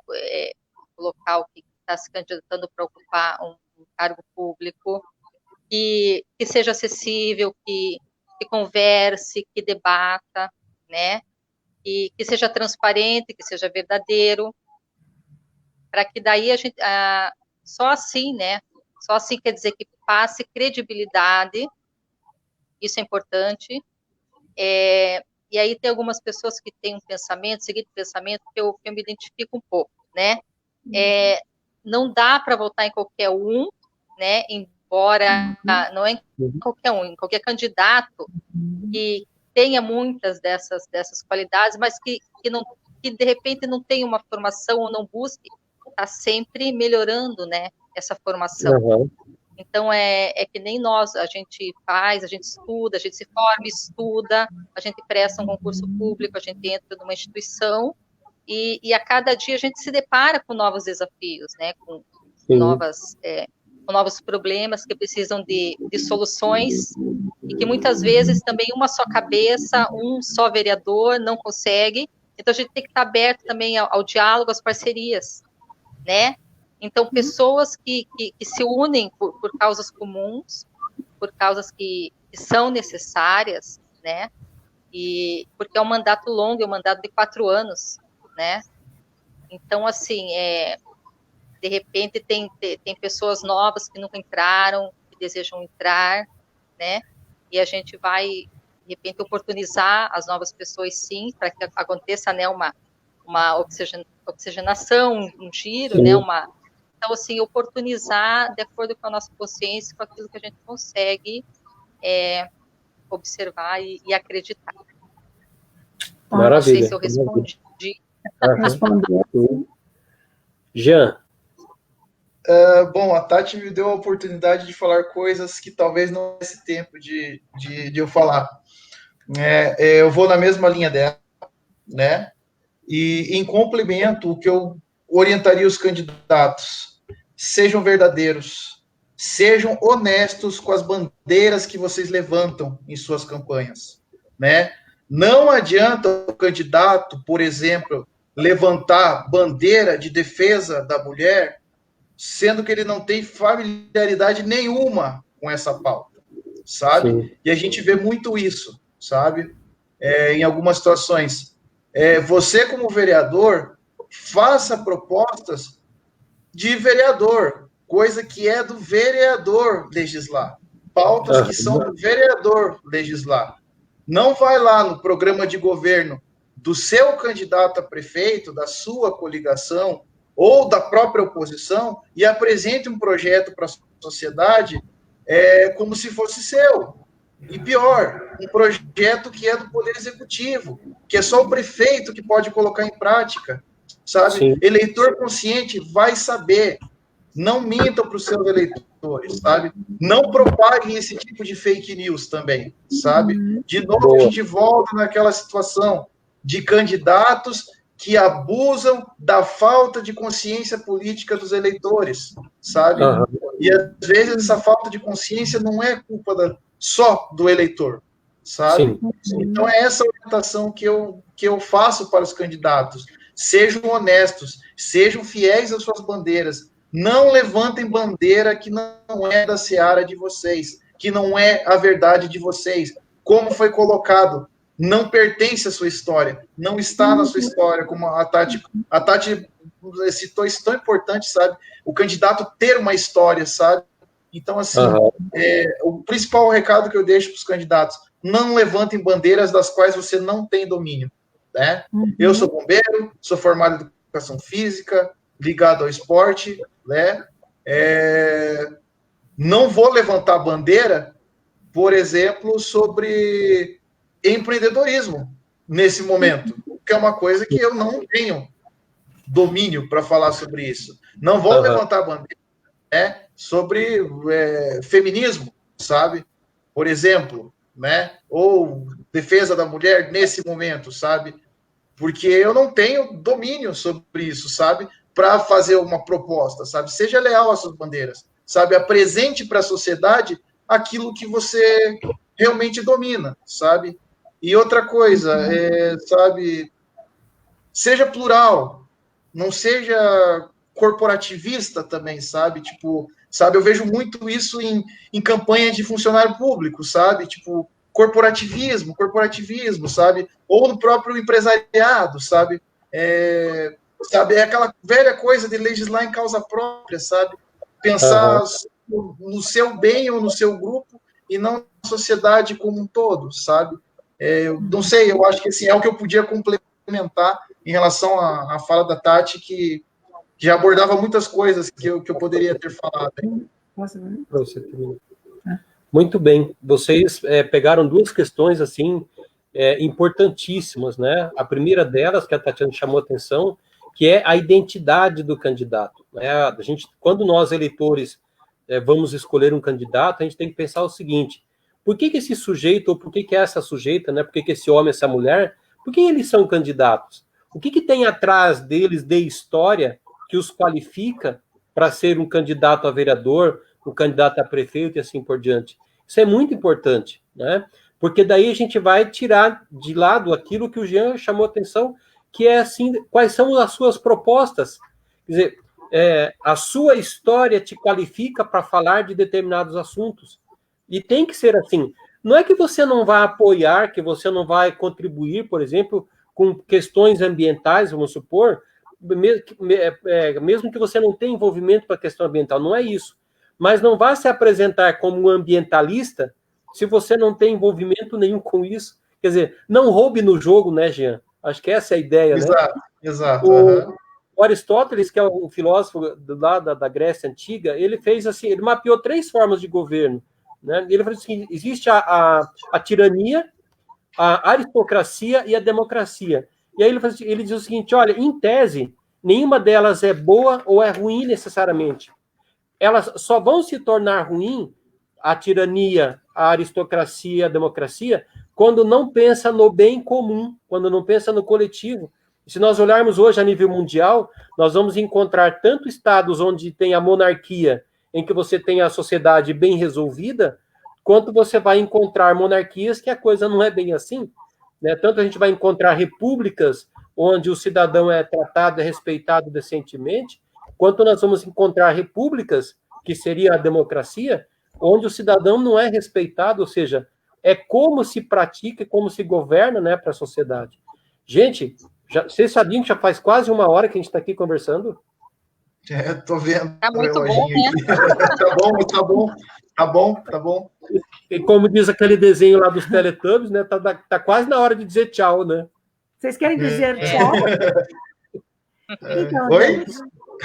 Speaker 3: o local que está se candidatando para ocupar um cargo público, que seja acessível, que converse, que debata, né, que seja transparente, que seja verdadeiro, para que daí a gente, só assim, né, só assim quer dizer que passe credibilidade, isso é importante. E aí tem algumas pessoas que têm um pensamento, seguinte pensamento, que eu me identifico um pouco, né, não dá para votar em qualquer um, né, embora não é em qualquer um, em qualquer candidato que tenha muitas dessas qualidades, mas que de repente não tenha uma formação ou não busque, está sempre melhorando, né, essa formação.
Speaker 1: Uhum.
Speaker 3: Então, é que nem nós, a gente faz, a gente estuda, a gente se forma, estuda, a gente presta um concurso público, a gente entra numa instituição, e a cada dia a gente se depara com novos desafios, né, com novos problemas que precisam de soluções, e que muitas vezes também uma só cabeça, um só vereador não consegue. Então a gente tem que estar aberto também ao diálogo, às parcerias, né? Então pessoas que se unem por causas comuns, por causas que são necessárias, né? E porque é um mandato longo, é um mandato de 4 anos, né? Então, assim, de repente tem pessoas novas que nunca entraram, que desejam entrar, né? E a gente vai, de repente, oportunizar as novas pessoas, sim, para que aconteça, né, uma oxigenação, um giro, sim, né? Então, assim, oportunizar de acordo com a nossa consciência, com aquilo que a gente consegue observar e acreditar.
Speaker 1: Maravilha.
Speaker 3: Não sei se eu respondi.
Speaker 1: Respondeu. Jean.
Speaker 4: Bom, a Tati me deu a oportunidade de falar coisas que talvez não tivesse tempo de eu falar. Eu vou na mesma linha dela, né? E em complemento, o que eu orientaria os candidatos: sejam verdadeiros, sejam honestos com as bandeiras que vocês levantam em suas campanhas, né? Não adianta o candidato, por exemplo, levantar bandeira de defesa da mulher, sendo que ele não tem familiaridade nenhuma com essa pauta, sabe? Sim. E a gente vê muito isso, sabe? Em algumas situações. Você, como vereador, faça propostas de vereador, coisa que é do vereador legislar. Pautas que são do vereador legislar. Não vai lá no programa de governo do seu candidato a prefeito, da sua coligação, ou da própria oposição, e apresente um projeto para a sociedade como se fosse seu. E pior, um projeto que é do Poder Executivo, que é só o prefeito que pode colocar em prática, sabe? Sim. Eleitor consciente vai saber. Não mintam para os seus eleitores, sabe? Não propaguem esse tipo de fake news também, sabe? De novo, a gente volta naquela situação de candidatos que abusam da falta de consciência política dos eleitores, sabe? Uhum. E às vezes essa falta de consciência não é culpa só do eleitor, sabe? Sim. Então é essa orientação que eu faço para os candidatos. Sejam honestos, sejam fiéis às suas bandeiras. Não levantem bandeira que não é da seara de vocês, que não é a verdade de vocês, como foi colocado não pertence à sua história, não está na sua história, como a Tati citou, isso tão importante, sabe? O candidato ter uma história, sabe? Então, assim, o principal recado que eu deixo para os candidatos: não levantem bandeiras das quais você não tem domínio, né? Eu sou bombeiro, sou formado em educação física, ligado ao esporte, né? Não vou levantar bandeira, por exemplo, sobre empreendedorismo nesse momento, que é uma coisa que eu não tenho domínio para falar sobre isso. Não vou levantar bandeira, né, sobre feminismo, sabe? Por exemplo, né? Ou defesa da mulher nesse momento, sabe? Porque eu não tenho domínio sobre isso, sabe? Para fazer uma proposta, sabe? Seja leal às suas bandeiras, sabe? Apresente para a sociedade aquilo que você realmente domina, sabe? E outra coisa, sabe? Seja plural, não seja corporativista também, sabe? Tipo, sabe? Eu vejo muito isso em campanha de funcionário público, sabe? Tipo, corporativismo, sabe? Ou no próprio empresariado, sabe? Sabe? É aquela velha coisa de legislar em causa própria, sabe? Pensar no seu bem ou no seu grupo e não na sociedade como um todo, sabe? Eu não sei, eu acho que assim, é o que eu podia complementar em relação à fala da Tati, que já abordava muitas coisas que eu poderia ter falado.
Speaker 1: Muito bem. Vocês pegaram duas questões assim importantíssimas, né? A primeira delas, que a Tatiana chamou a atenção, que é a identidade do candidato, né? Quando nós, eleitores, vamos escolher um candidato, a gente tem que pensar o seguinte: por que esse sujeito, ou por que essa sujeita, né? Por que esse homem, essa mulher, por que eles são candidatos? O que tem atrás deles de história que os qualifica para ser um candidato a vereador, um candidato a prefeito e assim por diante? Isso é muito importante, né? Porque daí a gente vai tirar de lado aquilo que o Jean chamou a atenção, que é assim, quais são as suas propostas. Quer dizer, a sua história te qualifica para falar de determinados assuntos. E tem que ser assim. Não é que você não vai apoiar, que você não vai contribuir, por exemplo, com questões ambientais, vamos supor, mesmo que você não tenha envolvimento com a questão ambiental, não é isso. Mas não vá se apresentar como um ambientalista se você não tem envolvimento nenhum com isso. Quer dizer, não roube no jogo, né, Jean? Acho que essa é a ideia,
Speaker 4: exato,
Speaker 1: né?
Speaker 4: Exato.
Speaker 1: O Aristóteles, que é um filósofo lá da Grécia Antiga, ele fez assim, ele mapeou 3 formas de governo, né? Ele falou assim: existe a tirania, a aristocracia e a democracia. E aí ele diz o seguinte: olha, em tese, nenhuma delas é boa ou é ruim necessariamente. Elas só vão se tornar ruim, a tirania, a aristocracia, a democracia, quando não pensa no bem comum, quando não pensa no coletivo. Se nós olharmos hoje a nível mundial, nós vamos encontrar tanto estados onde tem a monarquia, em que você tem a sociedade bem resolvida, quanto você vai encontrar monarquias que a coisa não é bem assim, né? Tanto a gente vai encontrar repúblicas onde o cidadão é tratado e respeitado decentemente, quanto nós vamos encontrar repúblicas, que seria a democracia, onde o cidadão não é respeitado, ou seja, é como se pratica, como se governa, né, para a sociedade. Gente, vocês sabiam que já faz quase 1 hora que a gente está aqui conversando?
Speaker 4: Tô vendo.
Speaker 3: Tá muito bom, né?
Speaker 4: Tá bom.
Speaker 1: E como diz aquele desenho lá dos Teletubbies, né, tá quase na hora de dizer tchau, né?
Speaker 2: Vocês querem dizer tchau? Então,
Speaker 4: oi?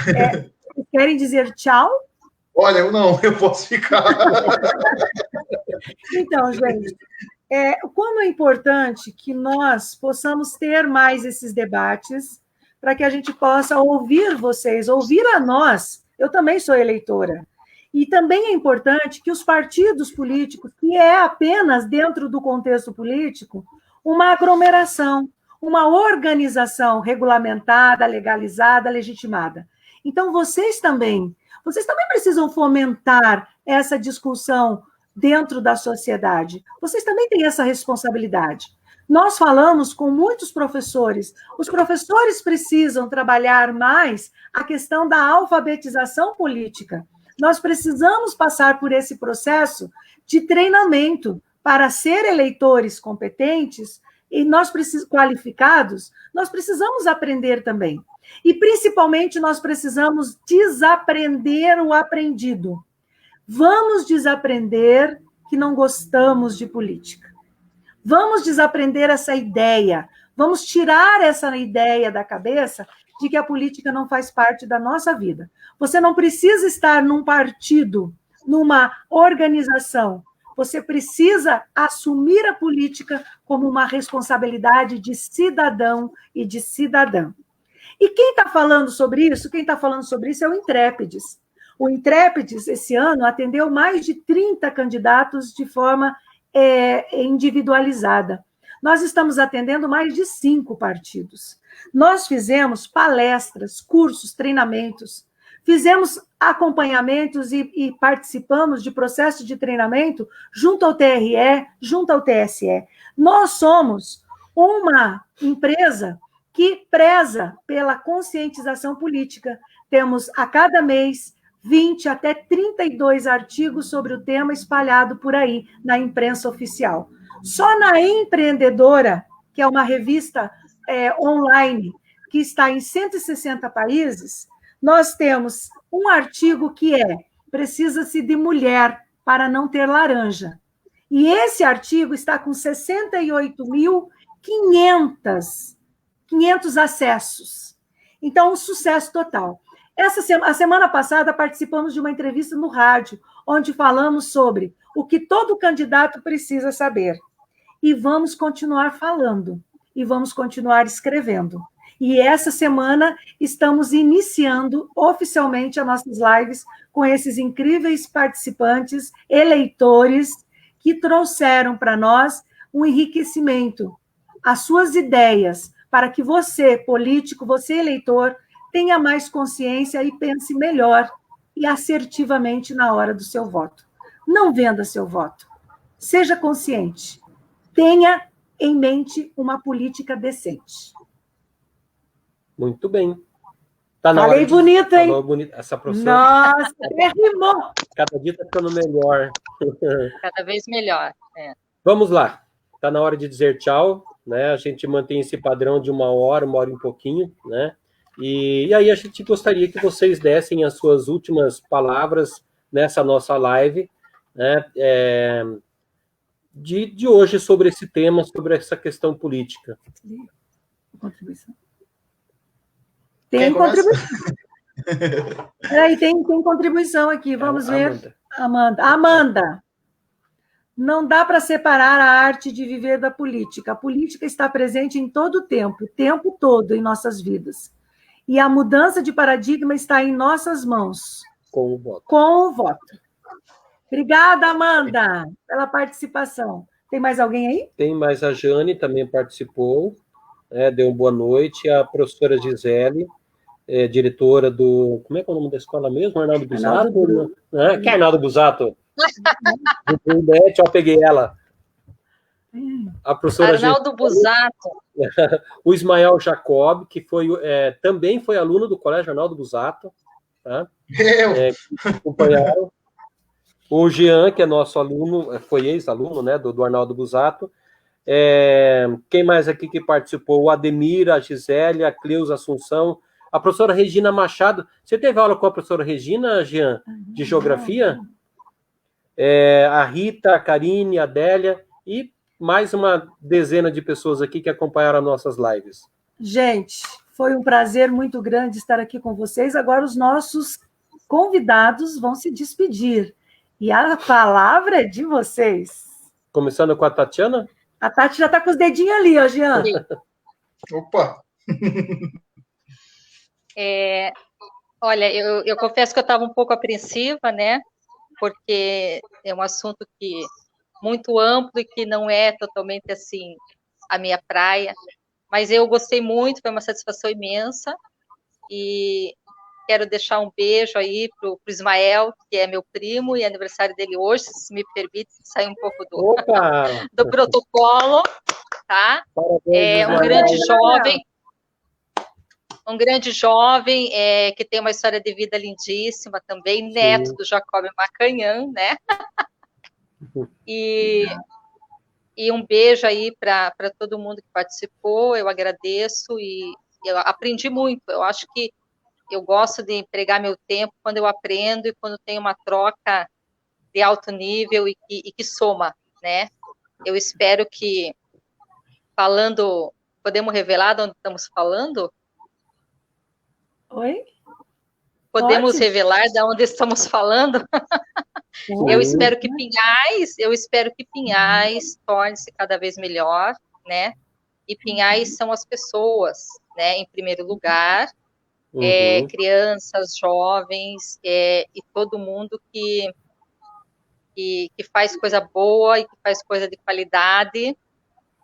Speaker 2: gente, vocês querem dizer tchau?
Speaker 4: Olha, eu posso ficar.
Speaker 2: Então, gente, como é importante que nós possamos ter mais esses debates para que a gente possa ouvir vocês, ouvir a nós. Eu também sou eleitora. E também é importante que os partidos políticos, que é apenas dentro do contexto político, uma aglomeração, uma organização regulamentada, legalizada, legitimada. Então, vocês também precisam fomentar essa discussão dentro da sociedade. Vocês também têm essa responsabilidade. Nós falamos com muitos professores. Os professores precisam trabalhar mais a questão da alfabetização política. Nós precisamos passar por esse processo de treinamento para ser eleitores competentes E nós qualificados, nós precisamos aprender também. E, principalmente, nós precisamos desaprender o aprendido. Vamos desaprender que não gostamos de política. Vamos desaprender essa ideia. Vamos tirar essa ideia da cabeça de que a política não faz parte da nossa vida. Você não precisa estar num partido, numa organização. Você precisa assumir a política como uma responsabilidade de cidadão e de cidadã. E quem está falando sobre isso? Quem está falando sobre isso é o Intrépides. O Intrépides, esse ano, atendeu mais de 30 candidatos de forma individualizada. Nós estamos atendendo mais de 5 partidos. Nós fizemos palestras, cursos, treinamentos, fizemos acompanhamentos e participamos de processos de treinamento junto ao TRE, junto ao TSE. Nós somos uma empresa que preza pela conscientização política. Temos, a cada mês, 20 até 32 artigos sobre o tema espalhado por aí, na imprensa oficial. Só na Empreendedora, que é uma revista online, que está em 160 países, nós temos um artigo que precisa-se de mulher para não ter laranja. E esse artigo está com 68.500 acessos. Então, um sucesso total. A semana passada, participamos de uma entrevista no rádio, onde falamos sobre o que todo candidato precisa saber. E vamos continuar falando, e vamos continuar escrevendo. E essa semana estamos iniciando oficialmente as nossas lives com esses incríveis participantes, eleitores, que trouxeram para nós um enriquecimento, as suas ideias, para que você, político, você, eleitor, tenha mais consciência e pense melhor e assertivamente na hora do seu voto. Não venda seu voto. Seja consciente. Tenha em mente uma política decente.
Speaker 1: Muito bem. Tá na
Speaker 2: Falei
Speaker 1: hora
Speaker 2: bonito, hein?
Speaker 1: Falou bonito. Essa professora...
Speaker 2: Nossa, rimou!
Speaker 1: Cada dia está ficando melhor.
Speaker 3: Cada vez melhor.
Speaker 1: Vamos lá. Está na hora de dizer tchau, né? A gente mantém esse padrão de 1 hora e um pouquinho, né? E aí a gente gostaria que vocês dessem as suas últimas palavras nessa nossa live, né? De hoje sobre esse tema, sobre essa questão política.
Speaker 2: Contribuição. Tem contribuição. Peraí, tem contribuição aqui. Vamos ver. Amanda. Não dá para separar a arte de viver da política. A política está presente em todo o tempo todo em nossas vidas. E a mudança de paradigma está em nossas mãos.
Speaker 1: Com o voto.
Speaker 2: Com o voto. Obrigada, Amanda, pela participação. Tem mais alguém aí?
Speaker 1: Tem mais a Jane, também participou, deu uma boa noite. A professora Gisele, diretora do... Como é que é o nome da escola mesmo? Arnaldo Busato? Que é Arnaldo Busato? Do Net, eu peguei ela. A professora
Speaker 3: Arnaldo Busato.
Speaker 1: O Ismael Jacob, que também foi aluno do Colégio Arnaldo Busato. Tá? Acompanharam. O Jean, que é nosso aluno, foi ex-aluno, né, do Arnaldo Busato. Quem mais aqui que participou? O Ademir, a Gisele, a Cleusa Assunção, a professora Regina Machado. Você teve aula com a professora Regina, Jean, de Geografia? A Rita, a Karine, a Adélia e mais uma dezena de pessoas aqui que acompanharam as nossas lives.
Speaker 2: Gente, foi um prazer muito grande estar aqui com vocês. Agora os nossos convidados vão se despedir. E a palavra é de vocês.
Speaker 1: Começando com a Tatiana?
Speaker 2: A Tati já está com os dedinhos ali, ó, Jean.
Speaker 4: Opa!
Speaker 3: Olha, eu confesso que eu estava um pouco apreensiva, né? Porque é um assunto muito amplo e que não é totalmente assim a minha praia. Mas eu gostei muito, foi uma satisfação imensa. E quero deixar um beijo aí para o Ismael, que é meu primo, e é aniversário dele hoje, se me permite sair um pouco do protocolo, tá?
Speaker 1: Parabéns,
Speaker 3: um grande jovem que tem uma história de vida lindíssima também, neto do Jacob Macanhã, né? E E um beijo aí para todo mundo que participou, eu agradeço e eu aprendi muito. Eu acho que eu gosto de empregar meu tempo quando eu aprendo e quando tem uma troca de alto nível e que soma, né? Eu espero que, falando, podemos revelar de onde estamos falando?
Speaker 2: Oi?
Speaker 3: Podemos
Speaker 2: Pode?
Speaker 3: revelar de onde estamos falando? Eu espero que Pinhais torne-se cada vez melhor, né? E Pinhais são as pessoas, né? Em primeiro lugar, crianças, jovens, e todo mundo que faz coisa boa e que faz coisa de qualidade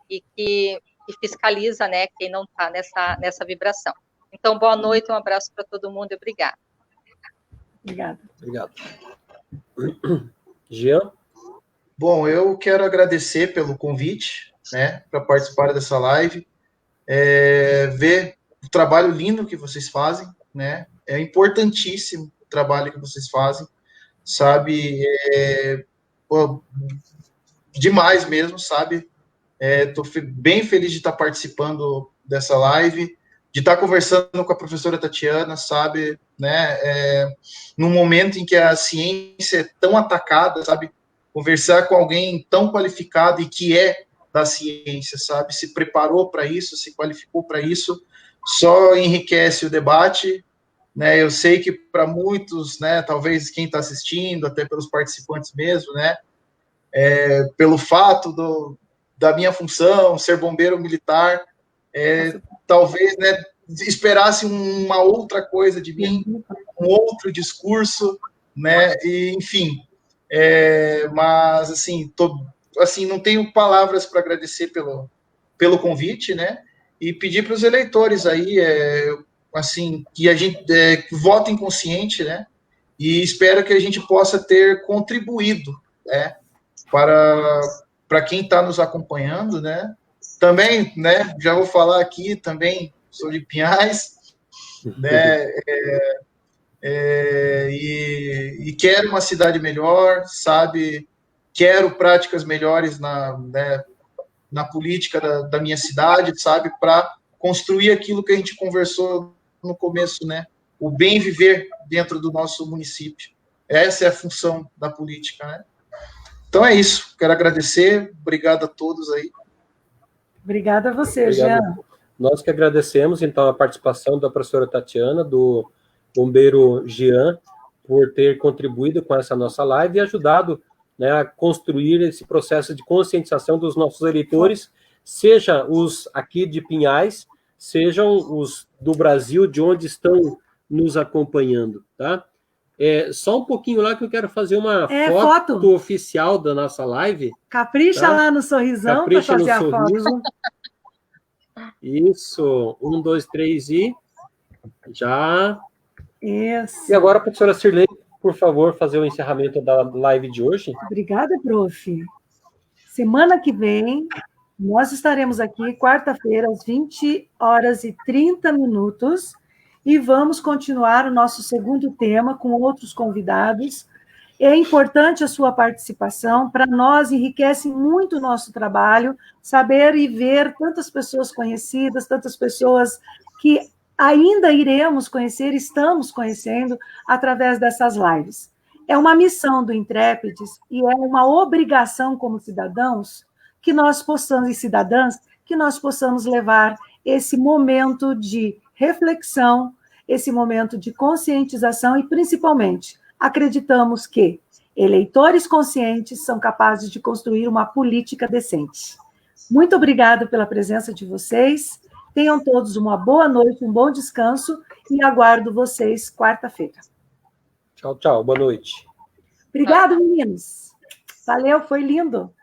Speaker 3: e que fiscaliza, né? Quem não está nessa vibração. Então, boa noite, um abraço para todo mundo e obrigada.
Speaker 2: Obrigada.
Speaker 1: Obrigado. Jean?
Speaker 4: Bom, eu quero agradecer pelo convite, né, para participar dessa live, ver o trabalho lindo que vocês fazem, né, é importantíssimo o trabalho que vocês fazem, sabe, demais mesmo, sabe, estou bem feliz de estar participando dessa live, de estar conversando com a professora Tatiana, sabe, né, num momento em que a ciência é tão atacada, sabe, conversar com alguém tão qualificado e que é da ciência, sabe, se preparou para isso, se qualificou para isso, só enriquece o debate, né, eu sei que para muitos, né, talvez quem está assistindo, até pelos participantes mesmo, né, pelo fato da minha função, ser bombeiro militar, talvez, né, esperasse uma outra coisa de mim, um outro discurso, né, e, enfim, mas, assim, não tenho palavras para agradecer pelo convite, né, e pedir para os eleitores aí, assim, que a gente votem consciente, né, e espero que a gente possa ter contribuído, né, para quem está nos acompanhando, né, também, né, já vou falar aqui, também sou de Pinhais, né, e quero uma cidade melhor, sabe, quero práticas melhores na política da minha cidade, sabe, para construir aquilo que a gente conversou no começo, né, o bem viver dentro do nosso município. Essa é a função da política, né. Então é isso, quero agradecer, obrigado a todos aí.
Speaker 2: Obrigada a você,
Speaker 1: Obrigado.
Speaker 2: Jean.
Speaker 1: Nós que agradecemos, então, a participação da professora Tatiana, do bombeiro Jean, por ter contribuído com essa nossa live e ajudado, né, a construir esse processo de conscientização dos nossos eleitores, seja os aqui de Pinhais, sejam os do Brasil, de onde estão nos acompanhando, tá? Só um pouquinho lá que eu quero fazer uma foto oficial da nossa live.
Speaker 2: Capricha, tá? Lá no sorrisão.
Speaker 1: Capricha no sorriso. Isso. 1, 2, 3 e... Já.
Speaker 2: Isso.
Speaker 1: E agora, professora Sirlene, por favor, fazer o encerramento da live de hoje.
Speaker 2: Obrigada, prof. Semana que vem, nós estaremos aqui, quarta-feira, às 20h30, e vamos continuar o nosso segundo tema com outros convidados. É importante a sua participação, para nós enriquece muito o nosso trabalho, saber e ver tantas pessoas conhecidas, tantas pessoas que ainda iremos conhecer, estamos conhecendo, através dessas lives. É uma missão do Intrépides e é uma obrigação como cidadãos que nós possamos, e cidadãs, que nós possamos levar esse momento de reflexão, esse momento de conscientização e, principalmente, acreditamos que eleitores conscientes são capazes de construir uma política decente. Muito obrigada pela presença de vocês. Tenham todos uma boa noite, um bom descanso e aguardo vocês quarta-feira.
Speaker 1: Tchau, tchau. Boa noite.
Speaker 2: Obrigado, meninos. Valeu, foi lindo.